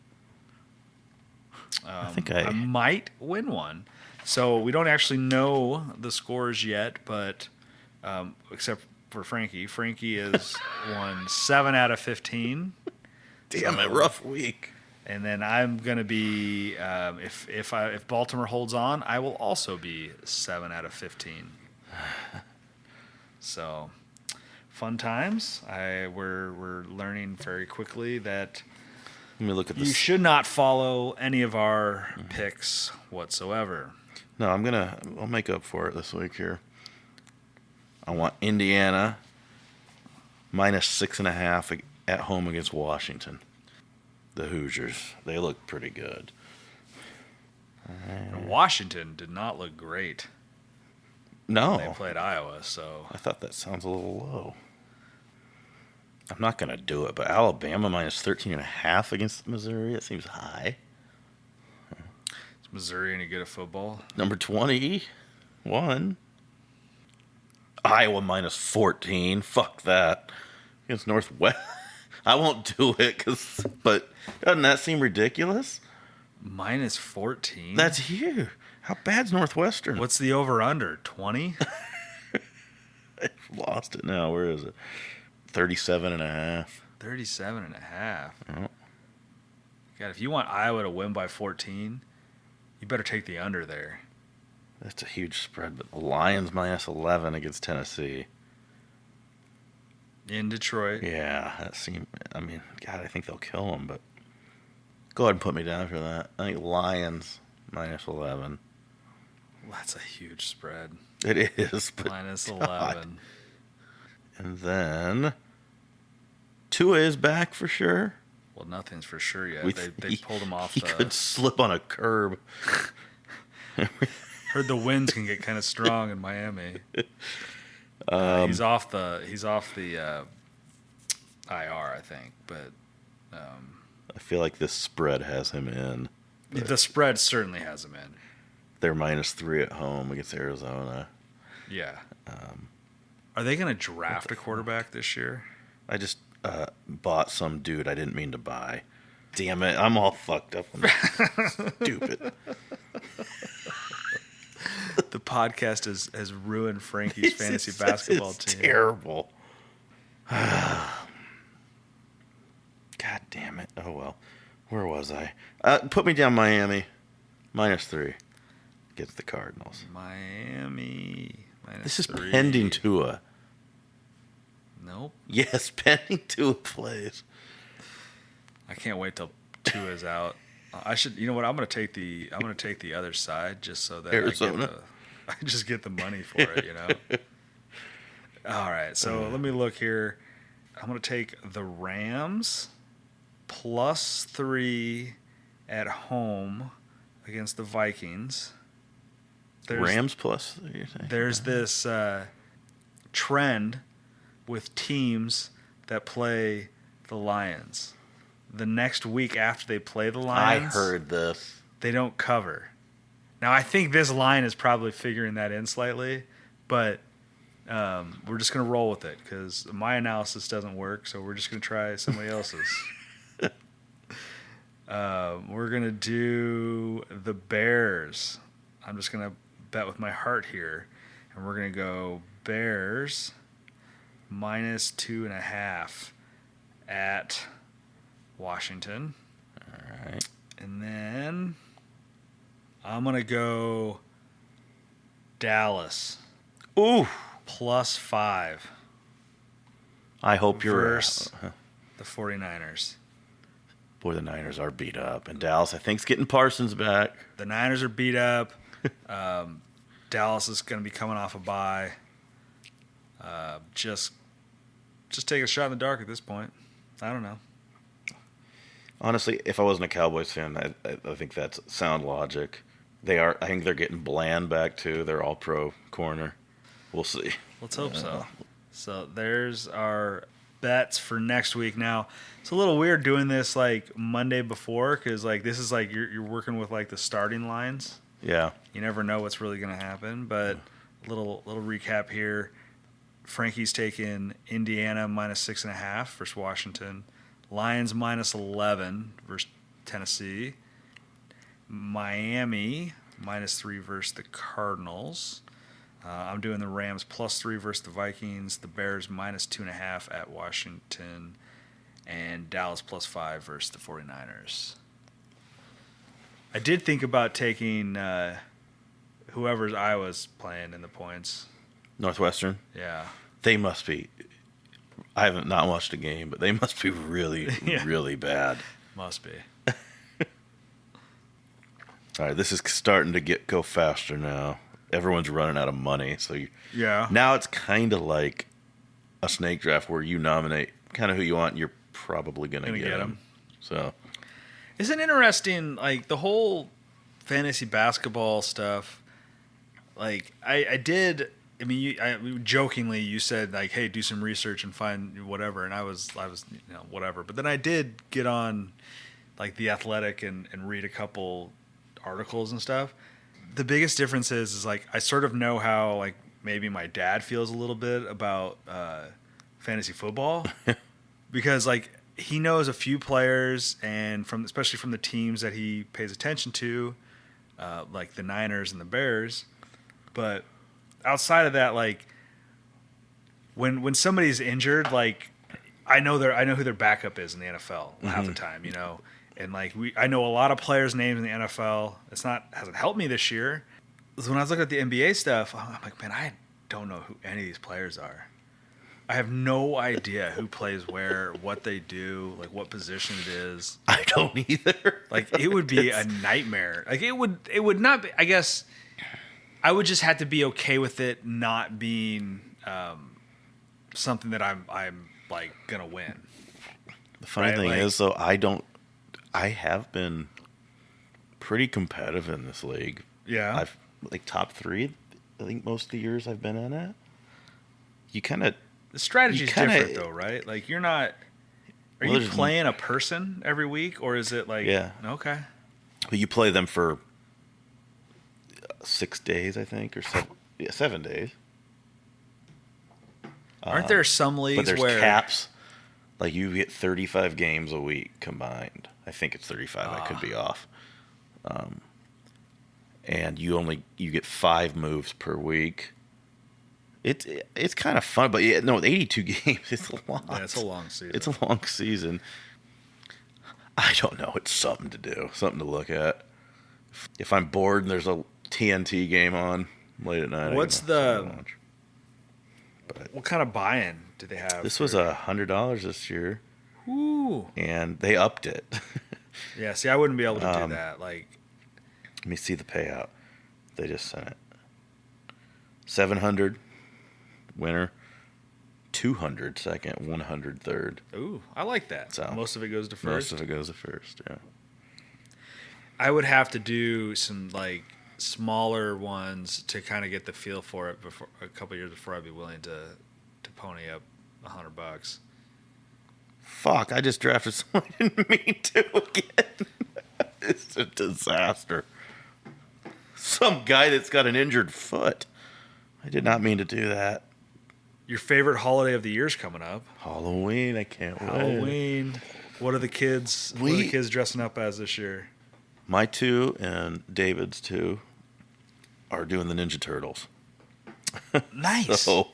I think I might win one. So we don't actually know the scores yet, but except for Frankie. Frankie has won 7 out of 15. Damn it, rough week. And then I'm gonna be if Baltimore holds on, I will also be 7 out of 15. So fun times. We're learning very quickly that let me look at this. You should not follow any of our picks whatsoever. No, I'll make up for it this week here. I want Indiana -6.5 at home against Washington. The Hoosiers. They look pretty good. And Washington did not look great. No. They played Iowa, so. I thought that sounds a little low. I'm not going to do it, but Alabama -13.5 against Missouri. That seems high. Is Missouri any good at football? Number 21. Iowa minus 14. Fuck that. Against Northwest. I won't do it, but doesn't that seem ridiculous? Minus 14? That's huge. How bad's Northwestern? What's the over-under? 20? I've lost it now. Where is it? 37.5. 37.5. Oh. God, if you want Iowa to win by 14, you better take the under there. That's a huge spread, but the Lions minus 11 against Tennessee. In Detroit. Yeah, that seems... I mean, God, I think they'll kill them, but... Go ahead and put me down for that. I think Lions minus 11. Well, that's a huge spread. It is, but... Minus God. 11. And then... Tua is back for sure. Well, nothing's for sure yet. They pulled him off He could slip on a curb. Heard the winds can get kind of strong in Miami. He's off the IR, I think, but I feel like this spread has him in. the spread certainly has him in. They're minus 3 at home against Arizona. Yeah. Are they going to draft a quarterback this year? I just bought some dude I didn't mean to buy. Damn it, I'm all fucked up. Stupid. The podcast has ruined Frankie's fantasy basketball it's team. Terrible. God damn it. Oh well. Where was I? Put me down Miami. minus 3 against the Cardinals. Miami minus This is 3. pending Tua. Nope. Yes, pending Tua plays. I can't wait till Tua's out. I should. You know what? I'm gonna take the other side just so that Arizona. I just get the money for it. You know. All right. So let me look here. I'm gonna take the Rams plus 3 at home against the Vikings. Rams plus, you're saying? There's this trend with teams that play the Lions. The next week after they play the Lions, I heard this. they don't cover. Now, I think this line is probably figuring that in slightly, but we're just going to roll with it because my analysis doesn't work, so we're just going to try somebody else's. We're going to do the Bears. I'm just going to bet with my heart here, and we're going to go Bears minus 2.5 at Washington. All right. And then I'm going to go Dallas. Ooh. Plus 5. I hope you're... Versus the 49ers. Boy, the Niners are beat up. And Dallas, I think, is getting Parsons back. The Niners are beat up. Dallas is going to be coming off a bye. Just take a shot in the dark at this point. I don't know. Honestly, if I wasn't a Cowboys fan, I think that's sound logic. I think they're getting Bland back, too. They're all pro corner. We'll see. Let's hope so. So there's our bets for next week. Now, it's a little weird doing this like Monday before because like this is like you're working with like the starting lines. Yeah. You never know what's really going to happen. But little recap here. Frankie's taking Indiana minus 6.5 versus Washington. Lions minus 11 versus Tennessee. Miami minus 3 versus the Cardinals. I'm doing the Rams plus 3 versus the Vikings. The Bears minus 2.5 at Washington. And Dallas plus 5 versus the 49ers. I did think about taking whoever's Iowa's playing in the points. Northwestern? Yeah. They must be... I haven't not watched a game, but they must be really, really bad. Must be. All right, this is starting to go faster now. Everyone's running out of money, so Yeah. now it's kind of like a snake draft where you nominate kind of who you want, and you're probably going to get them. So, Isn't it interesting, like, the whole fantasy basketball stuff, like, I did, I mean, jokingly, you said, like, hey, do some research and find whatever, and I was whatever. But then I did get on, like, The Athletic and read a couple articles and stuff. The biggest difference is like, I sort of know how, like, maybe my dad feels a little bit about fantasy football because like he knows a few players and especially from the teams that he pays attention to, like the Niners and the Bears. But outside of that, like when somebody's injured, like I know who their backup is in the NFL half the time, you know. And like I know a lot of players' names in the NFL. Hasn't helped me this year. So when I was looking at the NBA stuff, I'm like, man, I don't know who any of these players are. I have no idea who plays where, what they do, like what position it is. I don't either. Like it would be a nightmare. Like it would not be. I guess I would just have to be okay with it not being something that I'm like gonna win. The funny thing is, though, I have been pretty competitive in this league. Yeah. I've like top 3, I think most of the years I've been in it. The strategy's different though, right? Like you're not. Are you there's playing a person every week, or is it like? Yeah. Okay. But you play them for 6 days, I think, or 7 days. Aren't there some leagues but there's where caps? Like you get 35 games a week combined. I think it's 35. I could be off. And you get 5 moves per week. It's kind of fun, but 82 games. It's a lot. Yeah, it's a long season. It's a long season. I don't know. It's something to do, something to look at. If I'm bored and there's a TNT game on late at night, what kind of buy-in do they have? This was $100 this year. Ooh. And they upped it. Yeah, see, I wouldn't be able to do that. Like, let me see the payout. They just sent it. 700 winner, 200 second, 100 third. Ooh, I like that. So most of it goes to first. Most of it goes to first. Yeah. I would have to do some like smaller ones to kind of get the feel for it before a couple years before I'd be willing to pony up $100. Fuck! I just drafted someone I didn't mean to again. It's a disaster. Some guy that's got an injured foot. I did not mean to do that. Your favorite holiday of the year's coming up. Halloween. I can't wait. Halloween. What are the kids? What are the kids dressing up as this year? My 2 and David's 2 are doing the Ninja Turtles. Nice. So,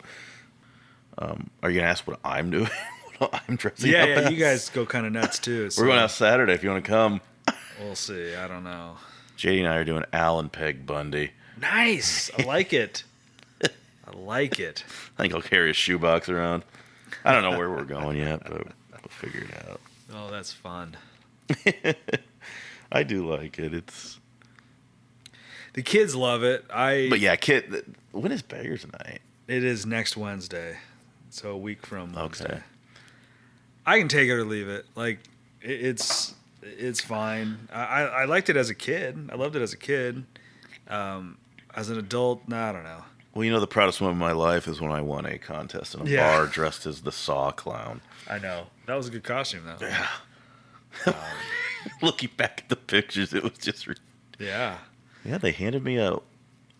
are you gonna ask what I'm doing? What I'm dressing up Yeah. as? You guys go kind of nuts too. So We're going out Saturday if you want to come. we'll see. I don't know. JD and I are doing Alan Peg Bundy. Nice. I like it. I like it. I think I'll carry a shoebox around. I don't know where we're going yet, but we'll figure it out. Oh, that's fun. I do like it. The kids love it. But yeah, when is Bears night? It is next Wednesday, so a week from Wednesday. Okay. I can take it or leave it. Like it's fine. I liked it as a kid. I loved it as a kid. As an adult, I don't know. Well, the proudest moment of my life is when I won a contest in a bar dressed as the Saw Clown. I know. That was a good costume, though. Yeah. Looking back at the pictures, it was just... Yeah. Yeah, they handed me a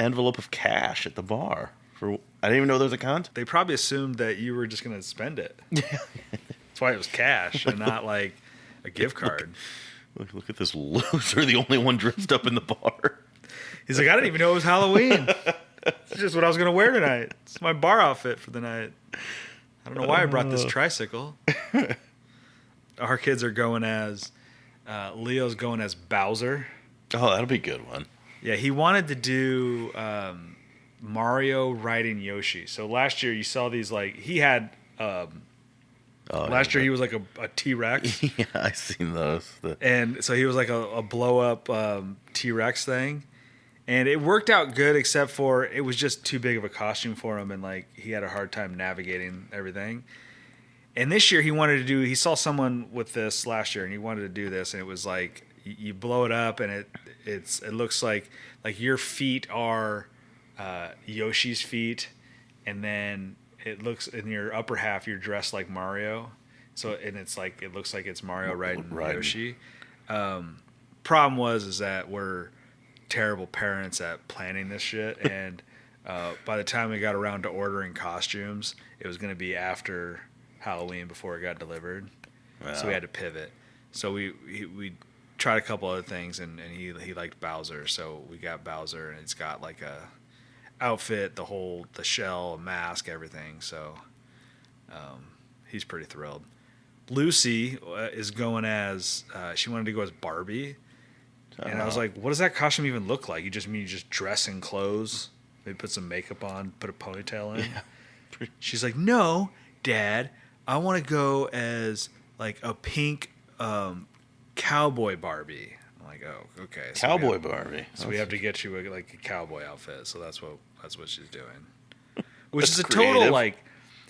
envelope of cash at the bar. I didn't even know there was a contest. They probably assumed that you were just going to spend it. That's why it was cash and not like a gift card. Look at this loser, the only one dressed up in the bar. He's like, I didn't even know it was Halloween. It's just what I was going to wear tonight. It's my bar outfit for the night. I don't know why I brought this tricycle. Our kids are going as... Leo's going as Bowser. Oh, that'll be a good one. Yeah, he wanted to do Mario riding Yoshi. So last year you saw these like... He had... last year he was like a T-Rex. Yeah, I've seen those. And so he was like a blow-up T-Rex thing. And it worked out good, except for it was just too big of a costume for him, and like he had a hard time navigating everything. And this year he saw someone with this last year, and he wanted to do this, and it was like you blow it up, and it looks like your feet are Yoshi's feet, and then it looks in your upper half you're dressed like Mario. So and it looks like it's Mario riding Yoshi. Problem is that we're terrible parents at planning this shit, and by the time we got around to ordering costumes, it was going to be after Halloween before it got delivered. Wow. So we had to pivot. So we tried a couple other things, and he liked Bowser, so we got Bowser, and it's got like a outfit, the shell, a mask, everything. So he's pretty thrilled. Lucy is going as she wanted to go as Barbie, and I was like, "What does that costume even look like? You just dress in clothes, maybe put some makeup on, put a ponytail in." Yeah. She's like, "No, Dad, I want to go as like a pink cowboy Barbie." I'm like, "Oh, okay." So cowboy Barbie. So we have to get you a cowboy outfit. So that's what she's doing, which is creative.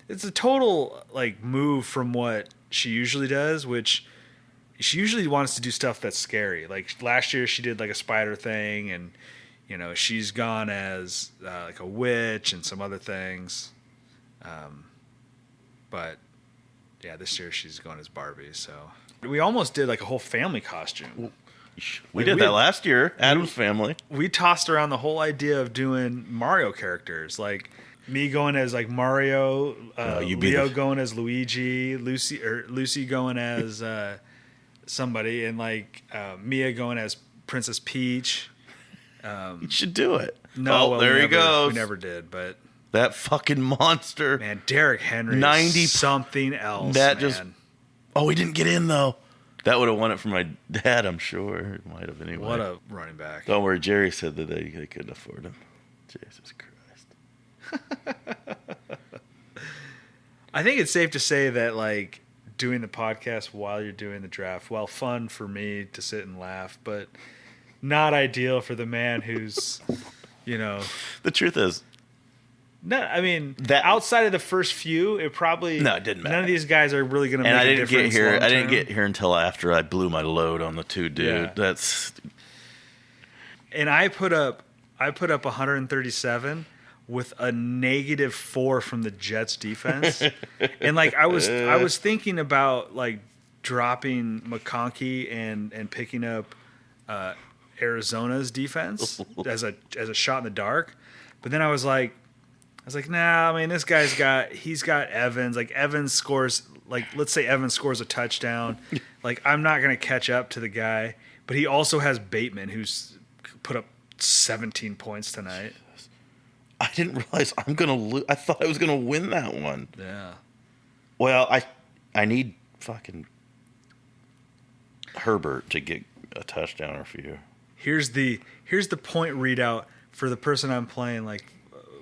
It's a total move from what she usually does, which she usually wants to do stuff that's scary. Like last year she did like a spider thing, and she's gone as like a witch and some other things. But yeah, this year she's going as Barbie. So we almost did like a whole family costume. We did that last year. Adam's family. We tossed around the whole idea of doing Mario characters, like me going as like Mario, Leo going as Luigi, Lucy going as somebody, and like Mia going as Princess Peach. You should do it. No, there he goes. We never did, but that fucking monster, man, Derrick Henry, 90 is something else. He didn't get in though. That would have won it for my dad, I'm sure. It might have anyway. What a running back. Don't worry, Jerry said that they couldn't afford him. Jesus Christ. I think it's safe to say that like doing the podcast while you're doing the draft, while fun for me to sit and laugh, but not ideal for the man who's, The truth is, no, I mean, outside of the first few, it didn't matter. None of these guys are really going to make a difference. I didn't get here until after I blew my load on the two dude. Yeah. And I put up 137 with a -4 from the Jets defense. And like I was thinking about like dropping McConkey and picking up Arizona's defense as a shot in the dark. But then I was like, nah, I mean, this guy's he's got Evans. Like, Evans scores, like, let's say Evans scores a touchdown. Like, I'm not going to catch up to the guy. But he also has Bateman, who's put up 17 points tonight. I didn't realize I'm going to lose. I thought I was going to win that one. Yeah. Well, I need fucking Herbert to get a touchdown or a few. Here's the point readout for the person I'm playing, like,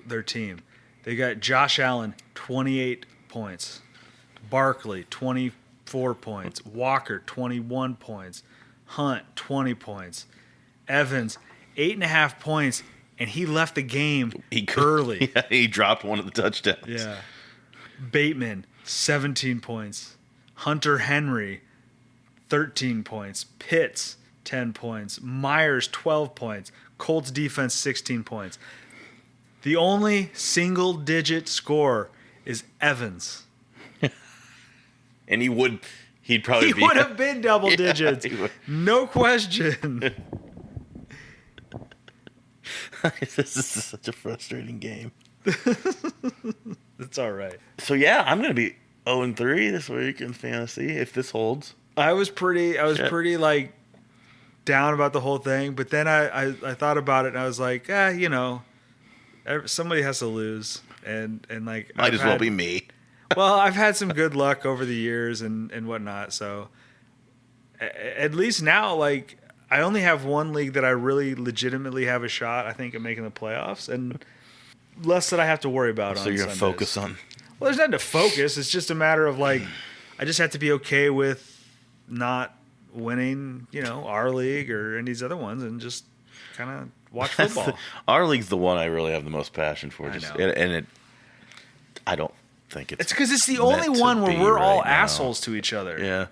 their team. They got Josh Allen, 28 points. Barkley, 24 points. Walker, 21 points. Hunt, 20 points. Evans, 8.5 points, and he left the game early. Yeah, he dropped one of the touchdowns. Yeah. Bateman, 17 points. Hunter Henry, 13 points. Pitts, 10 points. Myers, 12 points. Colts defense, 16 points. The only single-digit score is Evans. And he would have been double digits. No question. This is such a frustrating game. It's all right. So yeah, I'm going to be 0-3 this week in fantasy if this holds. I was pretty like down about the whole thing, but then I thought about it and I was like, somebody has to lose, and like might as well be me. Well, I've had some good luck over the years and whatnot, so at least now, like, I only have one league that I really legitimately have a shot, I think, at making the playoffs, and less that I have to worry about. So you're gonna focus on. Well, there's nothing to focus. It's just a matter of like, I just have to be okay with not winning, our league or any of these other ones, and just kind of watch football. Our league's the one I really have the most passion for. I don't think it's. It's because it's the only one where we're all assholes to each other. Yeah.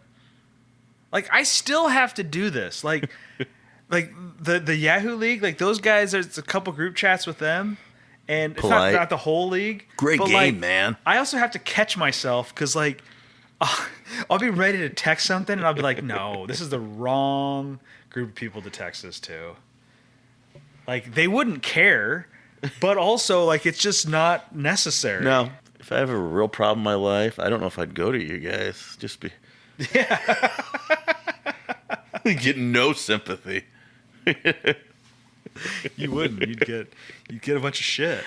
Like, I still have to do this. Like, like the Yahoo League. Like, those guys. There's a couple group chats with them, and it's not the whole league. Great game, like, man. I also have to catch myself because like, I'll be ready to text something, and I'll be like, no, this is the wrong group of people to text this to. Like, they wouldn't care, but also like it's just not necessary. No, if I have a real problem in my life, I don't know if I'd go to you guys. Just be get no sympathy. You wouldn't. You'd get a bunch of shit.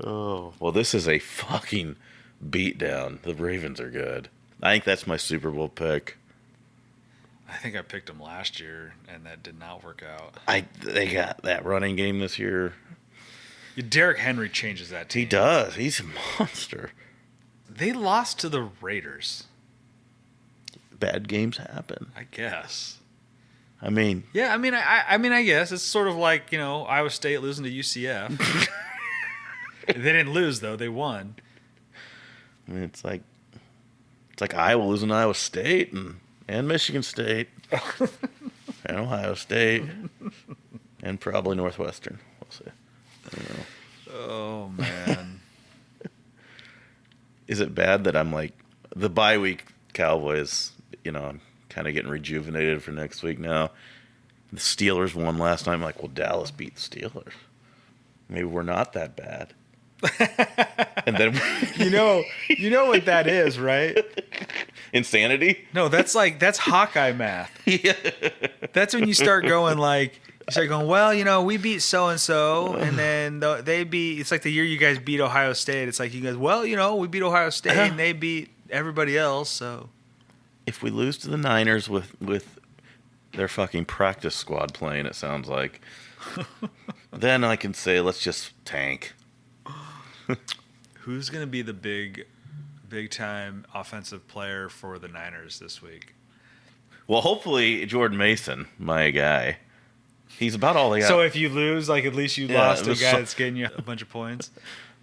Oh, well, this is a fucking beatdown. The Ravens are good. I think that's my Super Bowl pick. I think I picked them last year, and that did not work out. They got that running game this year. Derrick Henry changes that team. He does. He's a monster. They lost to the Raiders. Bad games happen. I guess. I mean, Yeah, I guess it's sort of like Iowa State losing to UCF. They didn't lose though; they won. it's like Iowa losing to Iowa State and Michigan State and Ohio State and probably Northwestern. We'll see. I don't know. Oh man. Is it bad that I'm like the bye week Cowboys? I'm kind of getting rejuvenated for next week now. The Steelers won last night. I'm like, well, Dallas beat the Steelers. Maybe we're not that bad. And then you know what that is, right? Insanity? No, that's Hawkeye math. Yeah. That's when you start going well, we beat so and so, and then they beat. It's like the year you guys beat Ohio State. It's like you guys, we beat Ohio State, and they beat everybody else. So if we lose to the Niners with their fucking practice squad playing, it sounds like, then I can say let's just tank. who's going to be the big time offensive player for the Niners this week? Well, hopefully Jordan Mason, my guy. He's about all they got. So if you lose, at least you lost a guy that's getting you a bunch of points.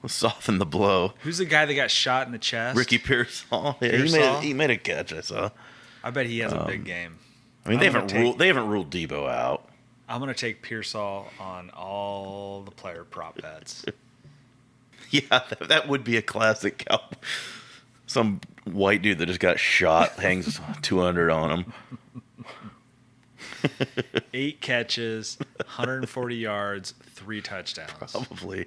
We'll soften the blow. Who's the guy that got shot in the chest? Ricky Pearsall. Yeah, Pearsall? He made a catch, I saw. I bet he has a big game. I mean, they haven't ruled Debo out. I'm going to take Pearsall on all the player prop bets. Yeah, that would be a classic Cowboy. Some white dude that just got shot hangs 200 on him. 8 catches, 140 yards, 3 touchdowns. Probably.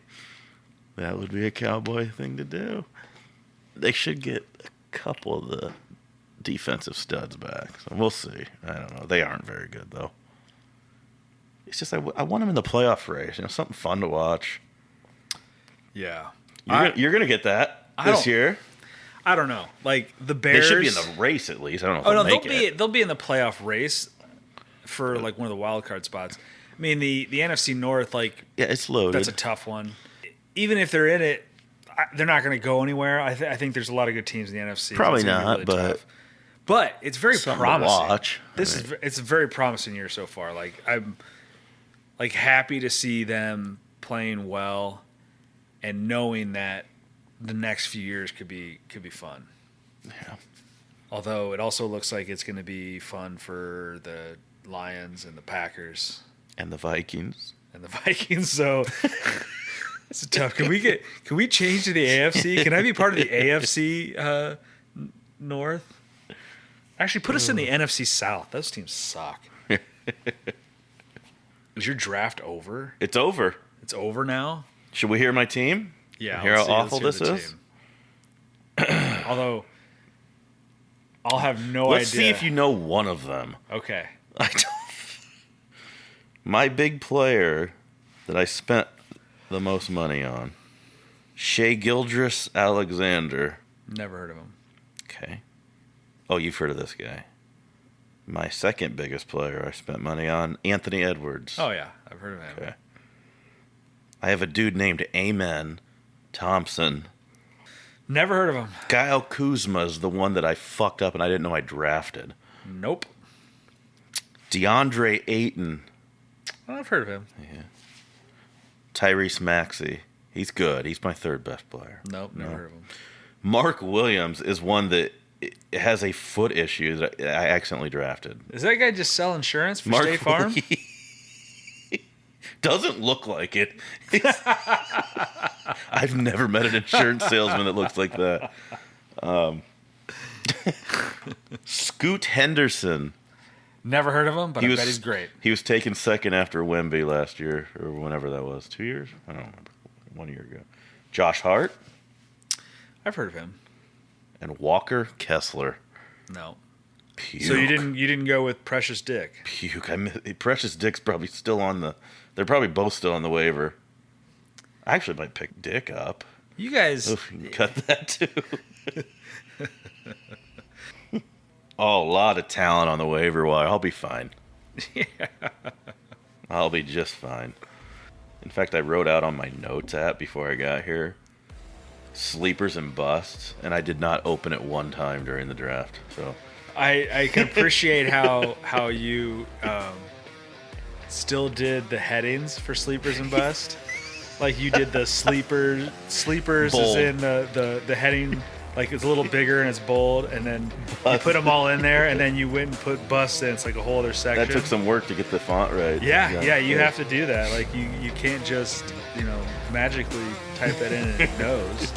That would be a Cowboy thing to do. They should get a couple of the defensive studs back. So we'll see. I don't know. They aren't very good, though. It's just I want them in the playoff race. Something fun to watch. Yeah. You're going to get that this year. I don't know. The Bears. They should be in the race at least. I don't know if they'll be in the playoff race for one of the wild card spots. I mean, the NFC North, yeah, it's loaded. That's a tough one. Even if they're in it, they're not going to go anywhere. I think there's a lot of good teams in the NFC. Probably not, really but it's very promising. To watch. It's a very promising year so far. I'm happy to see them playing well and knowing that the next few years could be fun. Yeah. Although it also looks like it's going to be fun for the Lions and the Packers and the Vikings. So it's tough. Can we change to the AFC? Can I be part of the AFC North? Actually, put us in the NFC South. Those teams suck. Is your draft over? It's over. It's over now? Should we hear my team? Yeah. Hear how awful this is? Although, I'll have no idea. Let's see if you know one of them. Okay. I don't. My big player that I spent the most money on, Shea Gildress-Alexander. Never heard of him. Okay. Oh, you've heard of this guy. My second biggest player I spent money on, Anthony Edwards. Oh, yeah. I've heard of him. Okay. I have a dude named Amen Thompson. Never heard of him. Kyle Kuzma's the one that I fucked up and I didn't know I drafted. Nope. DeAndre Ayton. Oh, I've heard of him. Yeah. Tyrese Maxey. He's good. He's my third best player. Nope, never heard of him. Mark Williams is one that has a foot issue that I accidentally drafted. Is that guy just sell insurance for State Farm? Doesn't look like it. I've never met an insurance salesman that looks like that. Scoot Henderson. Never heard of him, but I bet he's great. He was taken second after Wemby last year, or whenever that was. 2 years? I don't remember. 1 year ago. Josh Hart. I've heard of him. And Walker Kessler. No. Puke. So you didn't go with Precious Dick. Puke. Precious Dick's probably still on the. They're probably both still on the waiver. I actually might pick Dick up. You guys. Oof, you can cut that too. Oh, a lot of talent on the waiver wire. I'll be fine. Yeah. I'll be just fine. In fact, I wrote out on my notes app before I got here sleepers and busts, and I did not open it one time during the draft. So I can appreciate how you still did the headings for sleepers and bust. Like you did the sleepers bold. Is in the heading, like it's a little bigger and it's bold, and then you put them all in there, and then you went and put bust in. It's like a whole other section. That took some work to get the font right. Yeah, you have to do that. Like you can't just magically type that in and it knows.